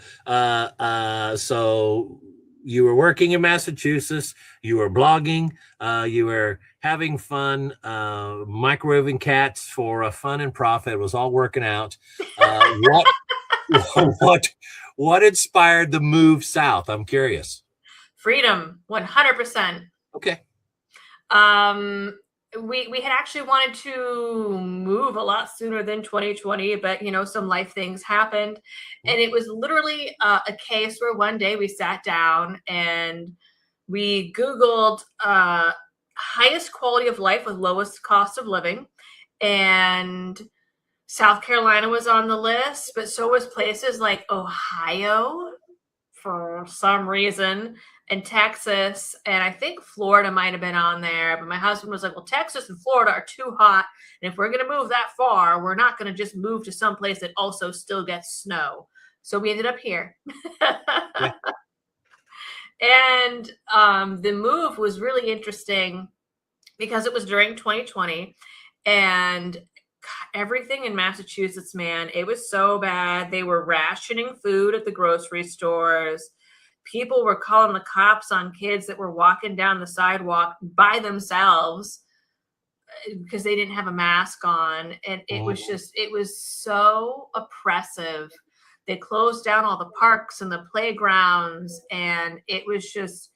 so you were working in Massachusetts, you were blogging, you were having fun, microwaving cats for fun and profit. It was all working out. What inspired the move south? I'm curious. Freedom, 100%. Okay. We had actually wanted to move a lot sooner than 2020, but you know, some life things happened, and it was literally a case where one day we sat down and we Googled highest quality of life with lowest cost of living, and South Carolina was on the list, but so was places like Ohio for some reason. and Texas, and I think Florida might have been on there, but my husband was like, well, Texas and Florida are too hot, and if we're going to move that far, we're not going to just move to some place that also still gets snow. So we ended up here. Yeah. And the move was really interesting because it was during 2020, and everything in Massachusetts, man, it was so bad. They were rationing food at the grocery stores. People were calling the cops on kids that were walking down the sidewalk by themselves because they didn't have a mask on. And it was just, it was so oppressive. They closed down all the parks and the playgrounds, and it was just,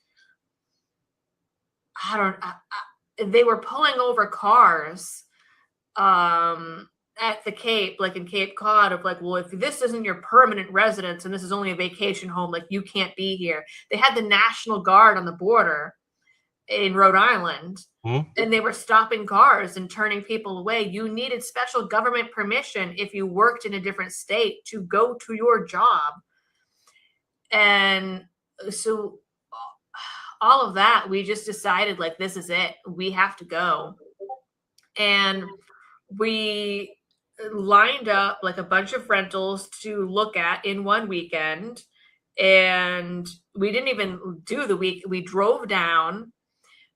they were pulling over cars at the Cape, like in Cape Cod, of like, well, if this isn't your permanent residence and this is only a vacation home, like you can't be here. They had the National Guard on the border in Rhode Island, and they were stopping cars and turning people away. You needed special government permission if you worked in a different state to go to your job. And so all of that, we just decided, like, this is it. We have to go. And we lined up like a bunch of rentals to look at in one weekend. And we didn't even do the week. We drove down.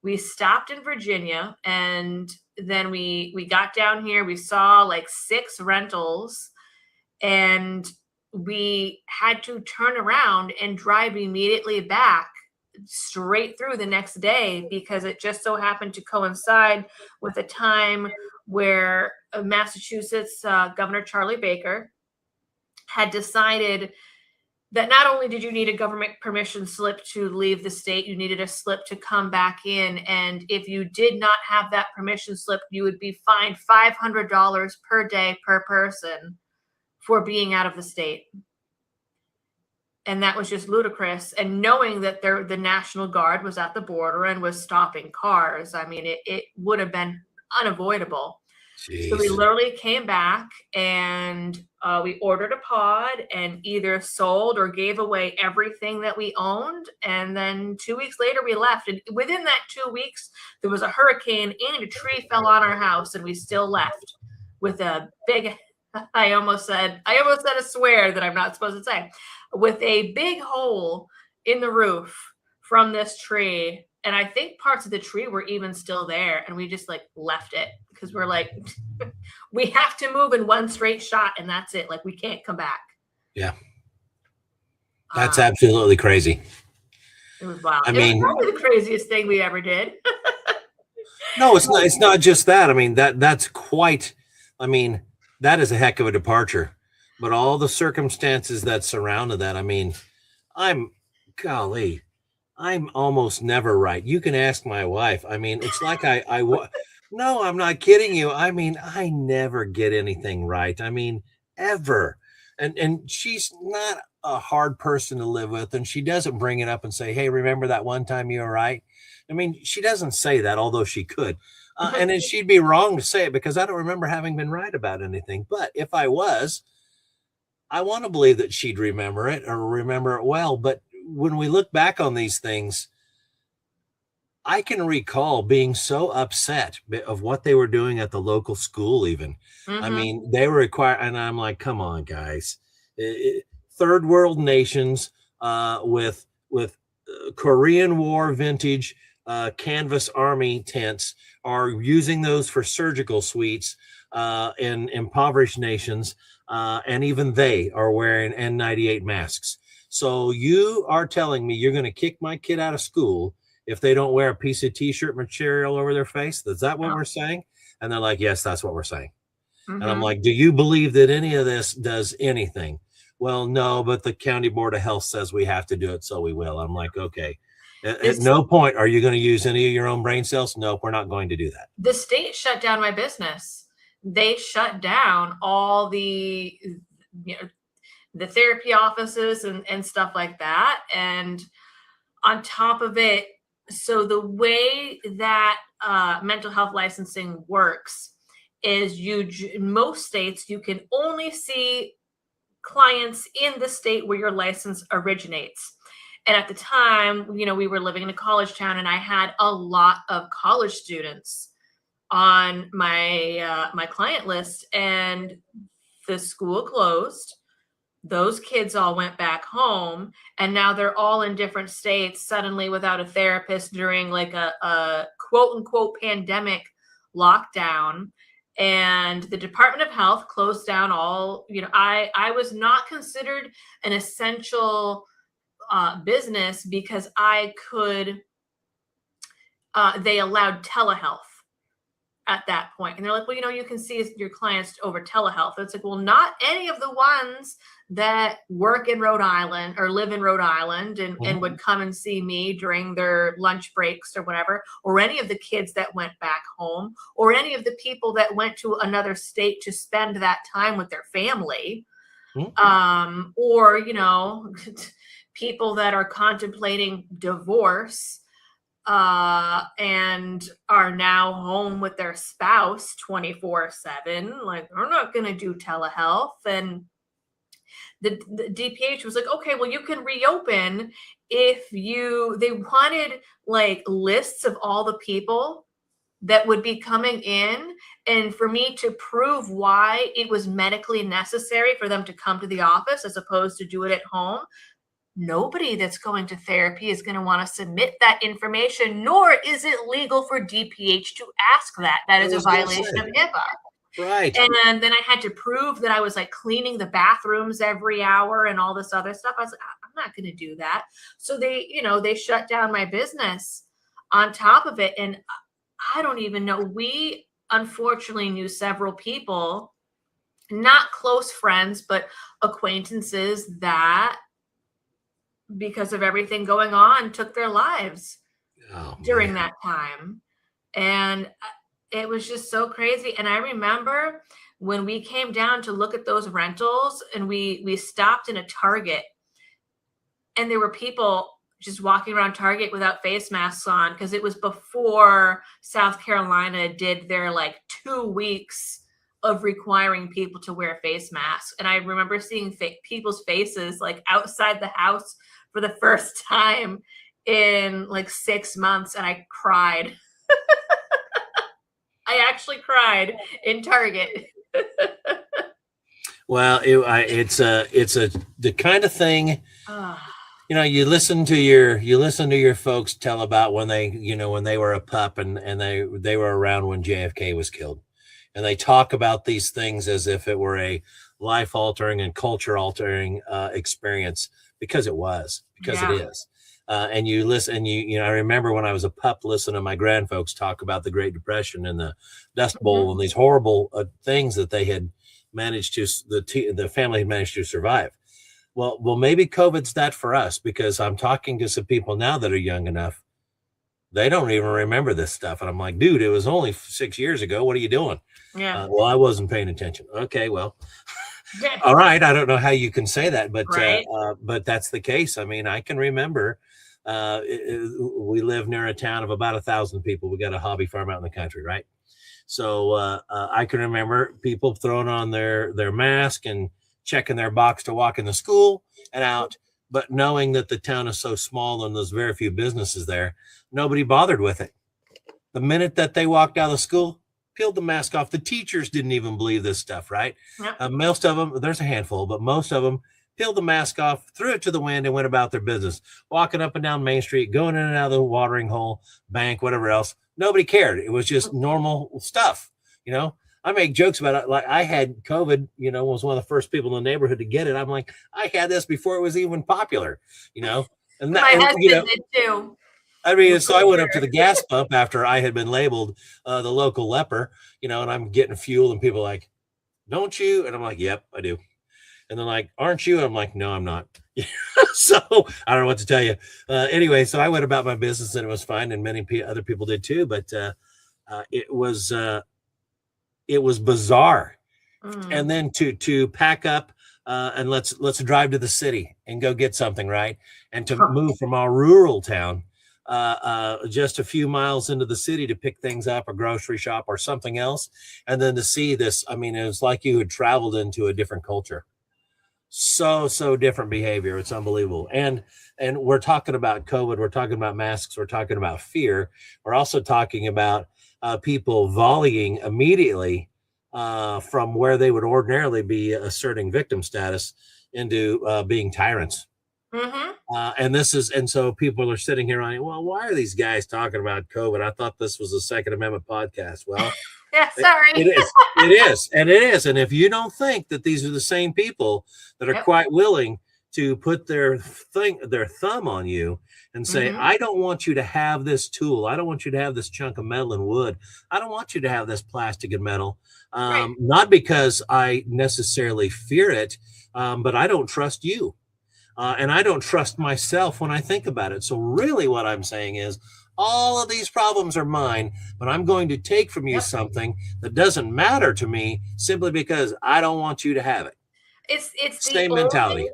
We stopped in Virginia, and then we got down here. We saw like 6 rentals, and we had to turn around and drive immediately back straight through the next day because it just so happened to coincide with a time where Massachusetts Governor Charlie Baker had decided that not only did you need a government permission slip to leave the state, you needed a slip to come back in. And if you did not have that permission slip, you would be fined $500 per day per person for being out of the state. And that was just ludicrous. And knowing that the National Guard was at the border and was stopping cars, I mean, it would have been unavoidable. Jeez. So we literally came back and we ordered a pod and either sold or gave away everything that we owned. And then 2 weeks later, we left. And within that 2 weeks, there was a hurricane and a tree fell on our house, and we still left with a big, I almost said a swear that I'm not supposed to say, with a big hole in the roof from this tree. And I think parts of the tree were even still there. And we just like left it because we're like, we have to move in one straight shot and that's it. Like we can't come back. Yeah. That's absolutely crazy. It was wild. It was probably the craziest thing we ever did. No, it's not just that. I mean, that's quite, I mean, that is a heck of a departure. But all the circumstances that surrounded that, I mean, I'm almost never right. You can ask my wife. I mean, it's like no, I'm not kidding you. I mean, I never get anything right. I mean, ever. And she's not a hard person to live with. And she doesn't bring it up and say, hey, remember that one time you were right? I mean, she doesn't say that, although she could. And then she'd be wrong to say it because I don't remember having been right about anything. But if I was, I want to believe that she'd remember it or remember it well. But when we look back on these things, I can recall being so upset of what they were doing at the local school even. I mean, they were required, and I'm like, come on, guys. Third world nations with Korean War vintage canvas army tents are using those for surgical suites in impoverished nations. And even they are wearing N98 masks. So you are telling me you're going to kick my kid out of school if they don't wear a piece of t-shirt material over their face? Is that what we're saying? And they're like, yes, that's what we're saying. And I'm like, do you believe that any of this does anything? Well, no, but the county board of health says we have to do it. So we will. I'm like, okay. At no point are you going to use any of your own brain cells? Nope, we're not going to do that. The state shut down my business. They shut down all the, the therapy offices and stuff like that. And on top of it, so the way that mental health licensing works is in most states, you can only see clients in the state where your license originates. And at the time, you know, we were living in a college town, and I had a lot of college students on my my client list, and the school closed. Those kids all went back home, and now they're all in different states suddenly without a therapist during like a quote unquote pandemic lockdown. And the Department of Health closed down all, you know, I was not considered an essential business because I could, they allowed telehealth at that point. And they're like, well, you know, you can see your clients over telehealth. It's like, well, not any of the ones that work in Rhode Island or live in Rhode Island and would come and see me during their lunch breaks or whatever, or any of the kids that went back home, or any of the people that went to another state to spend that time with their family. Or, you know, people that are contemplating divorce and are now home with their spouse 24/7. Like, they're not going to do telehealth. And the DPH was like, okay, well, you can reopen if they wanted like lists of all the people that would be coming in, and for me to prove why it was medically necessary for them to come to the office as opposed to do it at home. Nobody that's going to therapy is going to want to submit that information, nor is it legal for DPH to ask that. That is a violation of HIPAA. Right. And then I had to prove that I was like cleaning the bathrooms every hour and all this other stuff. I was like, I'm not going to do that. So they, you know, they shut down my business on top of it. And I don't even know. We unfortunately knew several people, not close friends, but acquaintances that, because of everything going on, took their lives during that time. And it was just so crazy. And I remember when we came down to look at those rentals, and we stopped in a Target, and there were people just walking around Target without face masks on, because it was before South Carolina did their like 2 weeks of requiring people to wear face masks. And I remember seeing people's faces like outside the house for the first time in like 6 months. And I cried. I actually cried in Target. Well, it's the kind of thing, you know, you listen to your folks tell about when they, you know, when they were a pup and they were around when JFK was killed, and they talk about these things as if it were a life altering and culture altering experience, because it is. And you listen, and you know, I remember when I was a pup, listening to my grandfolks talk about the Great Depression and the Dust Bowl and these horrible things that they had managed to, the family had managed to survive. Well, maybe COVID's that for us, because I'm talking to some people now that are young enough. They don't even remember this stuff. And I'm like, dude, it was only 6 years ago. What are you doing? Yeah. Well, I wasn't paying attention. Okay, well, all right. I don't know how you can say that, but but that's the case. I mean, I can remember we live near a town of about 1,000 people. We got a hobby farm out in the country, right? So I can remember people throwing on their mask and checking their box to walk in the school and out. But knowing that the town is so small and there's very few businesses there, nobody bothered with it. The minute that they walked out of school, peeled the mask off. The teachers didn't even believe this stuff, right? Yep. Most of them, there's a handful, but most of them peeled the mask off, threw it to the wind, and went about their business, walking up and down Main Street, going in and out of the watering hole, bank, whatever else. Nobody cared. It was just normal stuff, you know? I make jokes about it. Like, I had COVID, you know, was one of the first people in the neighborhood to get it. I'm like, I had this before it was even popular, you know? And that, my husband you know, did too. I mean, so I went up to the gas pump after I had been labeled the local leper, you know, and I'm getting fuel, and people are like, don't you? And I'm like, yep, I do. And they're like, aren't you? And I'm like, no, I'm not. So I don't know what to tell you. Anyway, so I went about my business, and it was fine. And many other people did too. But it was bizarre. And then to pack up and let's drive to the city and go get something, right? And to move from our rural town just a few miles into the city to pick things up, a grocery shop or something else. And then to see this, I mean, it was like you had traveled into a different culture. So different behavior. It's unbelievable. And we're talking about COVID, we're talking about masks, we're talking about fear. We're also talking about people volleying immediately from where they would ordinarily be asserting victim status into being tyrants. Mm-hmm. And so people are sitting here on, well, why are these guys talking about COVID? I thought this was a Second Amendment podcast. Well, yeah, sorry. It is. And if you don't think that these are the same people that are quite willing to put their thumb on you and say, I don't want you to have this tool. I don't want you to have this chunk of metal and wood. I don't want you to have this plastic and metal. Not because I necessarily fear it, but I don't trust you. And I don't trust myself when I think about it. So really what I'm saying is all of these problems are mine, but I'm going to take from you something that doesn't matter to me simply because I don't want you to have it. It's same mentality.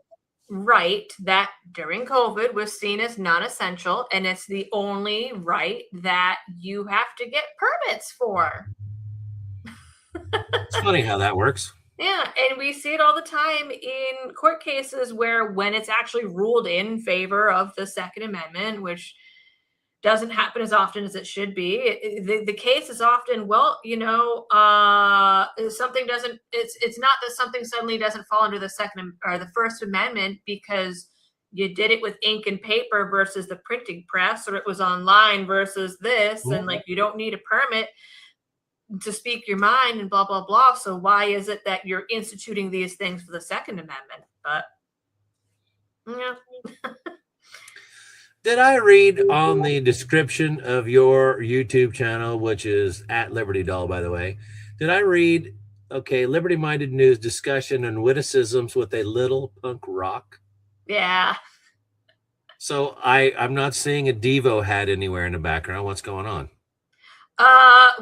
Right that during COVID was seen as non-essential, and it's the only right that you have to get permits for. It's funny how that works. Yeah, and we see it all the time in court cases where when it's actually ruled in favor of the Second Amendment, which doesn't happen as often as it should be, the case is often, well, something doesn't, it's not that something suddenly doesn't fall under the Second or the First Amendment because you did it with ink and paper versus the printing press, or it was online versus this, and like you don't need a permit to speak your mind and blah, blah, blah. So why is it that you're instituting these things for the Second Amendment? But yeah. Did I read on the description of your YouTube channel, which is at Liberty Doll, by the way, did I read, liberty-minded news discussion and witticisms with a little punk rock? Yeah. So I'm not seeing a Devo hat anywhere in the background. What's going on?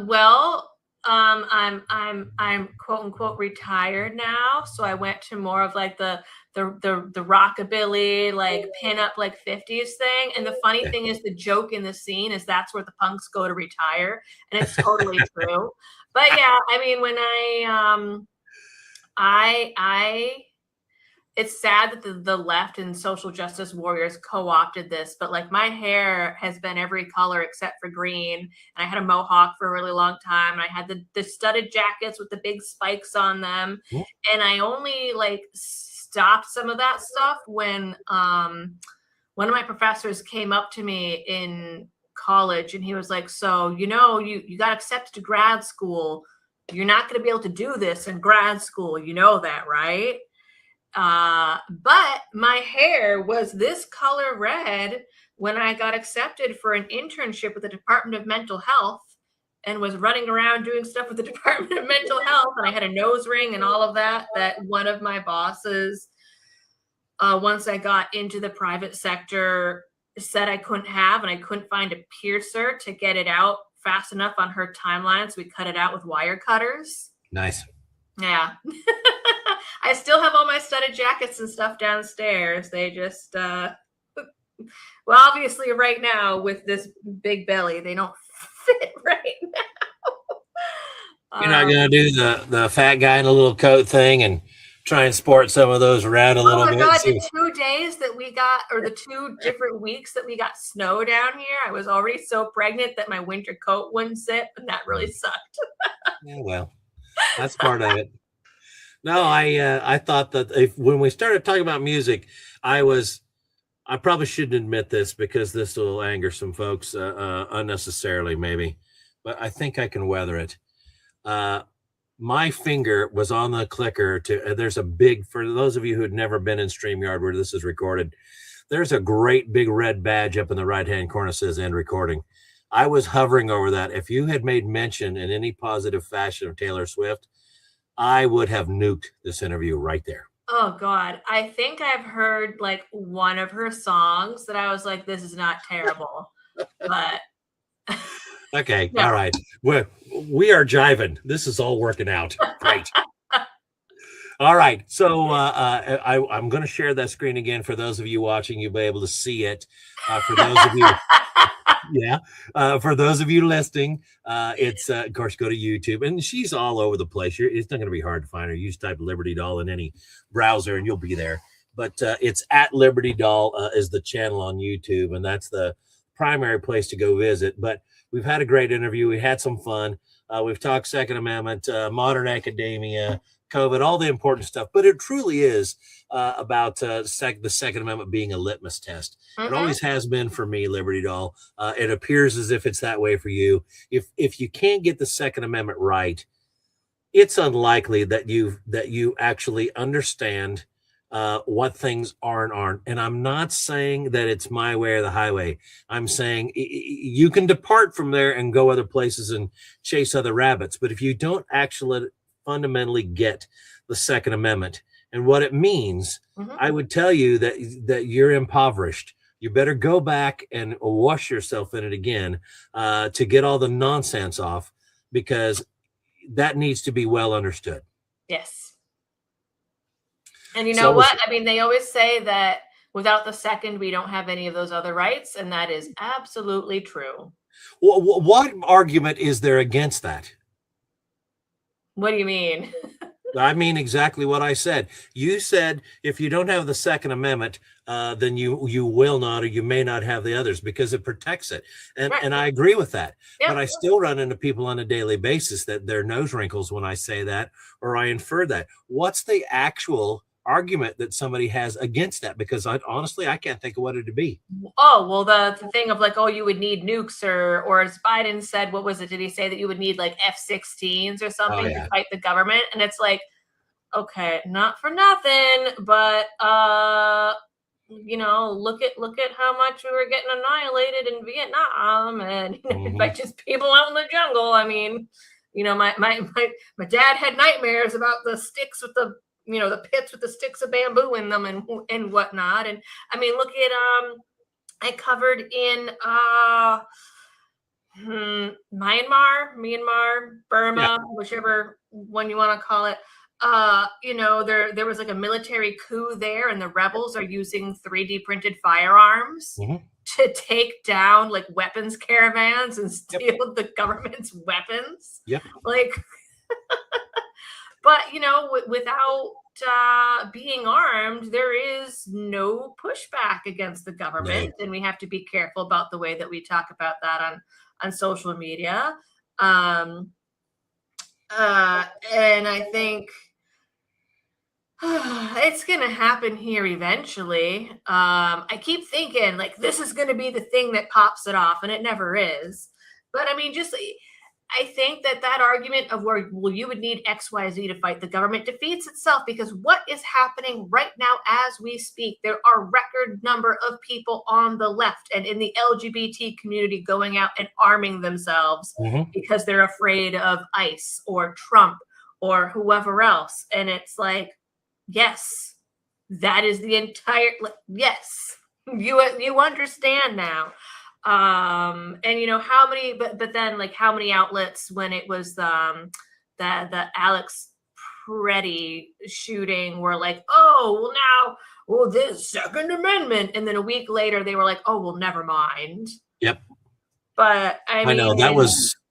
Well, I'm quote unquote retired now, so I went to more of like the rockabilly, like pin up like 50s thing. And the funny thing is, the joke in the scene is that's where the punks go to retire, and it's totally true. But yeah, I mean, when it's sad that the left and social justice warriors co-opted this, but like my hair has been every color except for green. And I had a mohawk for a really long time. And I had the studded jackets with the big spikes on them. And I only like stopped some of that stuff when one of my professors came up to me in college and he was like, so, you got accepted to grad school. You're not going to be able to do this in grad school. You know that, right? But my hair was this color red when I got accepted for an internship with the Department of Mental Health and was running around doing stuff with the Department of Mental Health. And I had a nose ring and all of that one of my bosses, once I got into the private sector, said I couldn't have, and I couldn't find a piercer to get it out fast enough on her timeline. So we cut it out with wire cutters. Nice. Yeah. I still have all my studded jackets and stuff downstairs. They just, well, obviously right now with this big belly, they don't fit right now. You're not going to do the fat guy in a little coat thing and try and sport some of those around a little bit? Oh my God, the 2 days that we got, or the 2 different weeks that we got snow down here, I was already so pregnant that my winter coat wouldn't sit, and that really sucked. Yeah, well, that's part of it. No, I thought that when we started talking about music, I probably shouldn't admit this because this will anger some folks unnecessarily, maybe, but I think I can weather it. My finger was on the clicker there's a big, for those of you who had never been in StreamYard where this is recorded, there's a great big red badge up in the right-hand corner that says end recording. I was hovering over that. If you had made mention in any positive fashion of Taylor Swift, I would have nuked this interview right there. Oh God. I think I've heard like one of her songs that I was like, this is not terrible, but. Okay. No. All right. We are jiving. This is all working out. Great. All right. So I'm going to share that screen again for those of you watching. You'll be able to see it. For those of you, yeah. For those of you listening, it's of course go to YouTube, and she's all over the place. It's not going to be hard to find her. You just type Liberty Doll in any browser, and you'll be there. But it's at Liberty Doll is the channel on YouTube, and that's the primary place to go visit. But we've had a great interview. We had some fun. We've talked Second Amendment, modern academia, COVID, all the important stuff. But it truly is about the Second Amendment being a litmus test. It always has been for me, Liberty Doll. It appears as if it's that way for you. If you can't get the Second Amendment right, it's unlikely that you actually understand what things are and aren't. And I'm not saying that it's my way or the highway. I'm saying you can depart from there and go other places and chase other rabbits. But if you don't actually fundamentally get the Second Amendment and what it means, I would tell you that you're impoverished. You better go back and wash yourself in it again to get all the nonsense off, because that needs to be well understood. Yes. And you know what? I mean, they always say that without the second, we don't have any of those other rights. And that is absolutely true. What argument is there against that? What do you mean? I mean exactly what I said. You said if you don't have the Second Amendment, then you will not, or you may not have the others, because it protects it. And I agree with that. Yep. But I still run into people on a daily basis that their nose wrinkles when I say that, or I infer that. What's the actual argument that somebody has against that? Because honestly, I can't think of what it'd be. Oh, well, the thing of like, oh, you would need nukes, or as Biden said, what was it? Did he say that you would need like F-16s or something to fight the government? And it's like, okay, not for nothing, but you know, look at how much we were getting annihilated in Vietnam, and by just people out in the jungle. I mean, you know, my dad had nightmares about the sticks with the, you know, the pits with the sticks of bamboo in them and whatnot. And I mean, look at I covered in Myanmar, Burma, whichever one you want to call it. You know, there was like a military coup there, and the rebels are using 3D printed firearms to take down like weapons caravans and steal the government's weapons. Like, but you know, without being armed, there is no pushback against the government, and we have to be careful about the way that we talk about that on social media. And I think it's going to happen here eventually. I keep thinking like this is going to be the thing that pops it off, and it never is. But I mean, just I think that argument of where, well, you would need X, Y, Z to fight the government defeats itself, because what is happening right now as we speak, there are record number of people on the left and in the LGBT community going out and arming themselves because they're afraid of ICE or Trump or whoever else. And it's like, yes, that is the entire, yes, you understand now. And you know how many, but then like how many outlets when it was the Alex Preddy shooting were like, oh, well, this Second Amendment, and then a week later they were like, oh, well, never mind. Yep. But I mean, know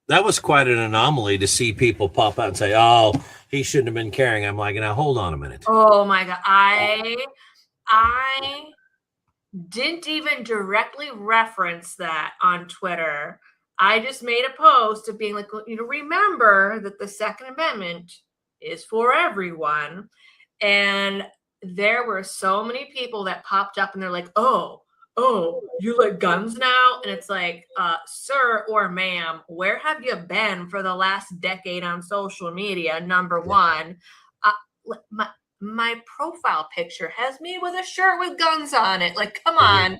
that was quite an anomaly to see people pop out and say, oh, he shouldn't have been carrying. I'm like, now hold on a minute. Oh my God, I didn't even directly reference that on Twitter. I just made a post of being like, you know, remember that the Second Amendment is for everyone. And there were so many people that popped up and they're like, oh, you like guns now? And it's like, sir or ma'am, where have you been for the last decade on social media? Number one, my profile picture has me with a shirt with guns on it. Like, come on.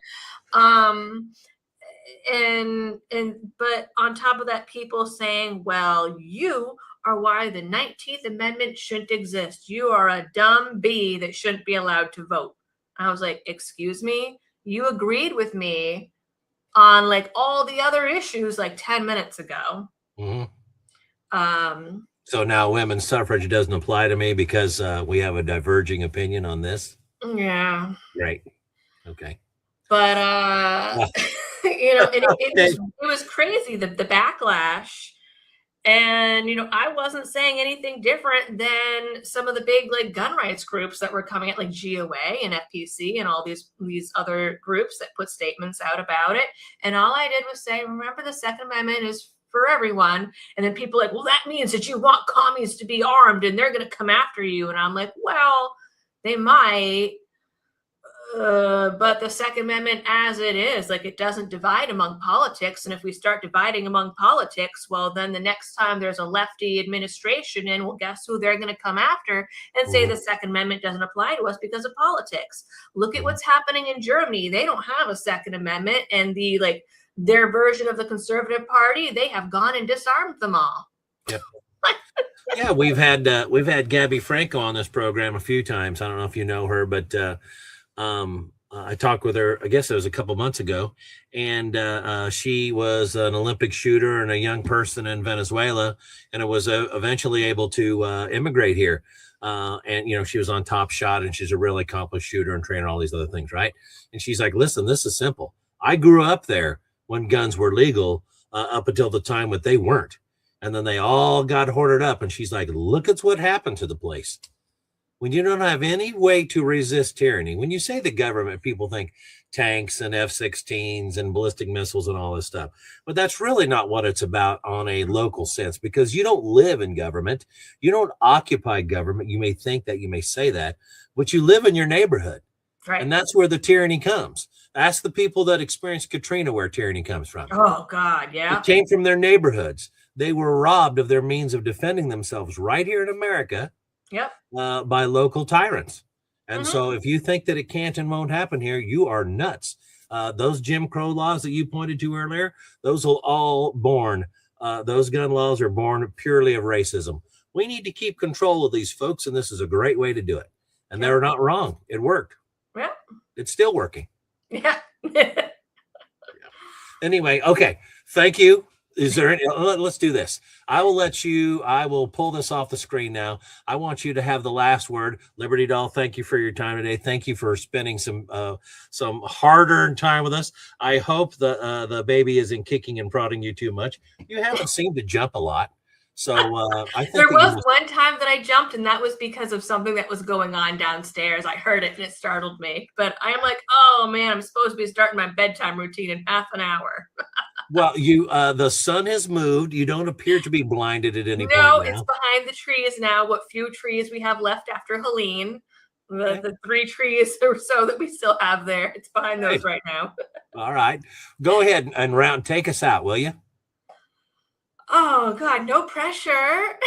But on top of that, people saying, well, you are why the 19th Amendment shouldn't exist. You are a dumb bee that shouldn't be allowed to vote. I was like, excuse me? You agreed with me on like all the other issues like 10 minutes ago. So now women's suffrage doesn't apply to me because we have a diverging opinion on this. Yeah. Right. Okay. But and Okay. it was crazy, the backlash. And I wasn't saying anything different than some of the big like gun rights groups that were coming at, like GOA and FPC and all these other groups that put statements out about it. And all I did was say, remember, the Second Amendment is for everyone. And then people like, well, that means that you want commies to be armed and they're going to come after you. And I'm like, well, they might. But the Second Amendment as it is, like, it doesn't divide among politics. And if we start dividing among politics, well, then the next time there's a lefty administration in, well, guess who they're going to come after and say the Second Amendment doesn't apply to us because of politics. Look at what's happening in Germany. They don't have a Second Amendment, and their version of the Conservative Party, they have gone and disarmed them all. Yep. Yeah, we've had Gabby Franco on this program a few times. I don't know if you know her, but I talked with her, I guess it was a couple months ago, and she was an Olympic shooter and a young person in Venezuela, and was eventually able to immigrate here. And she was on Top Shot, and she's a really accomplished shooter and trainer, all these other things, right? And she's like, listen, this is simple. I grew up there when guns were legal, up until the time when they weren't. And then they all got hoarded up. And she's like, look at what happened to the place. When you don't have any way to resist tyranny, when you say the government, people think tanks and F-16s and ballistic missiles and all this stuff. But that's really not what it's about on a local sense, because you don't live in government. You don't occupy government. You may think that, you may say that, but you live in your neighborhood. Right. And that's where the tyranny comes. Ask the people that experienced Katrina where tyranny comes from. Oh, God, yeah. It came from their neighborhoods. They were robbed of their means of defending themselves right here in America. Yep. By local tyrants. And so if you think that it can't and won't happen here, you are nuts. Those Jim Crow laws that you pointed to earlier, those are all born. Those gun laws are born purely of racism. We need to keep control of these folks, and this is a great way to do it. And they're not wrong. It worked. Yeah. It's still working. Yeah. Anyway, okay. Thank you. Is there any, let's do this. I will pull this off the screen now. I want you to have the last word. Liberty Doll, thank you for your time today. Thank you for spending some hard-earned time with us. I hope the baby isn't kicking and prodding you too much. You haven't seemed to jump a lot. So I think there was one time that I jumped, and that was because of something that was going on downstairs. I heard it and it startled me. But I'm like, oh man, I'm supposed to be starting my bedtime routine in half an hour. Well, the sun has moved. You don't appear to be blinded at any point. No, it's behind the trees now. What few trees we have left after Helene, the 3 trees or so that we still have there, it's behind those right now. All right, go ahead and take us out, will you? Oh God, no pressure.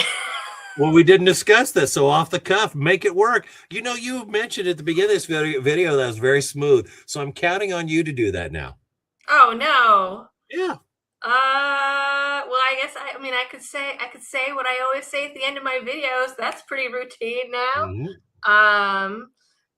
Well, we didn't discuss this, so off the cuff, make it work. You mentioned at the beginning of this video that was very smooth, so I'm counting on you to do that now. Oh no. Yeah. Well, I guess I could say what I always say at the end of my videos. That's pretty routine now.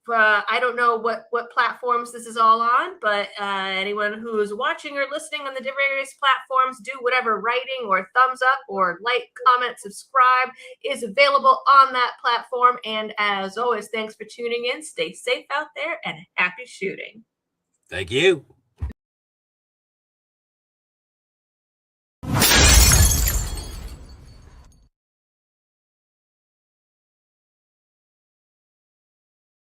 But I don't know what platforms this is all on, but anyone who's watching or listening on the various platforms, do whatever writing or thumbs up or like, comment, subscribe is available on that platform. And as always, thanks for tuning in. Stay safe out there and happy shooting. Thank you.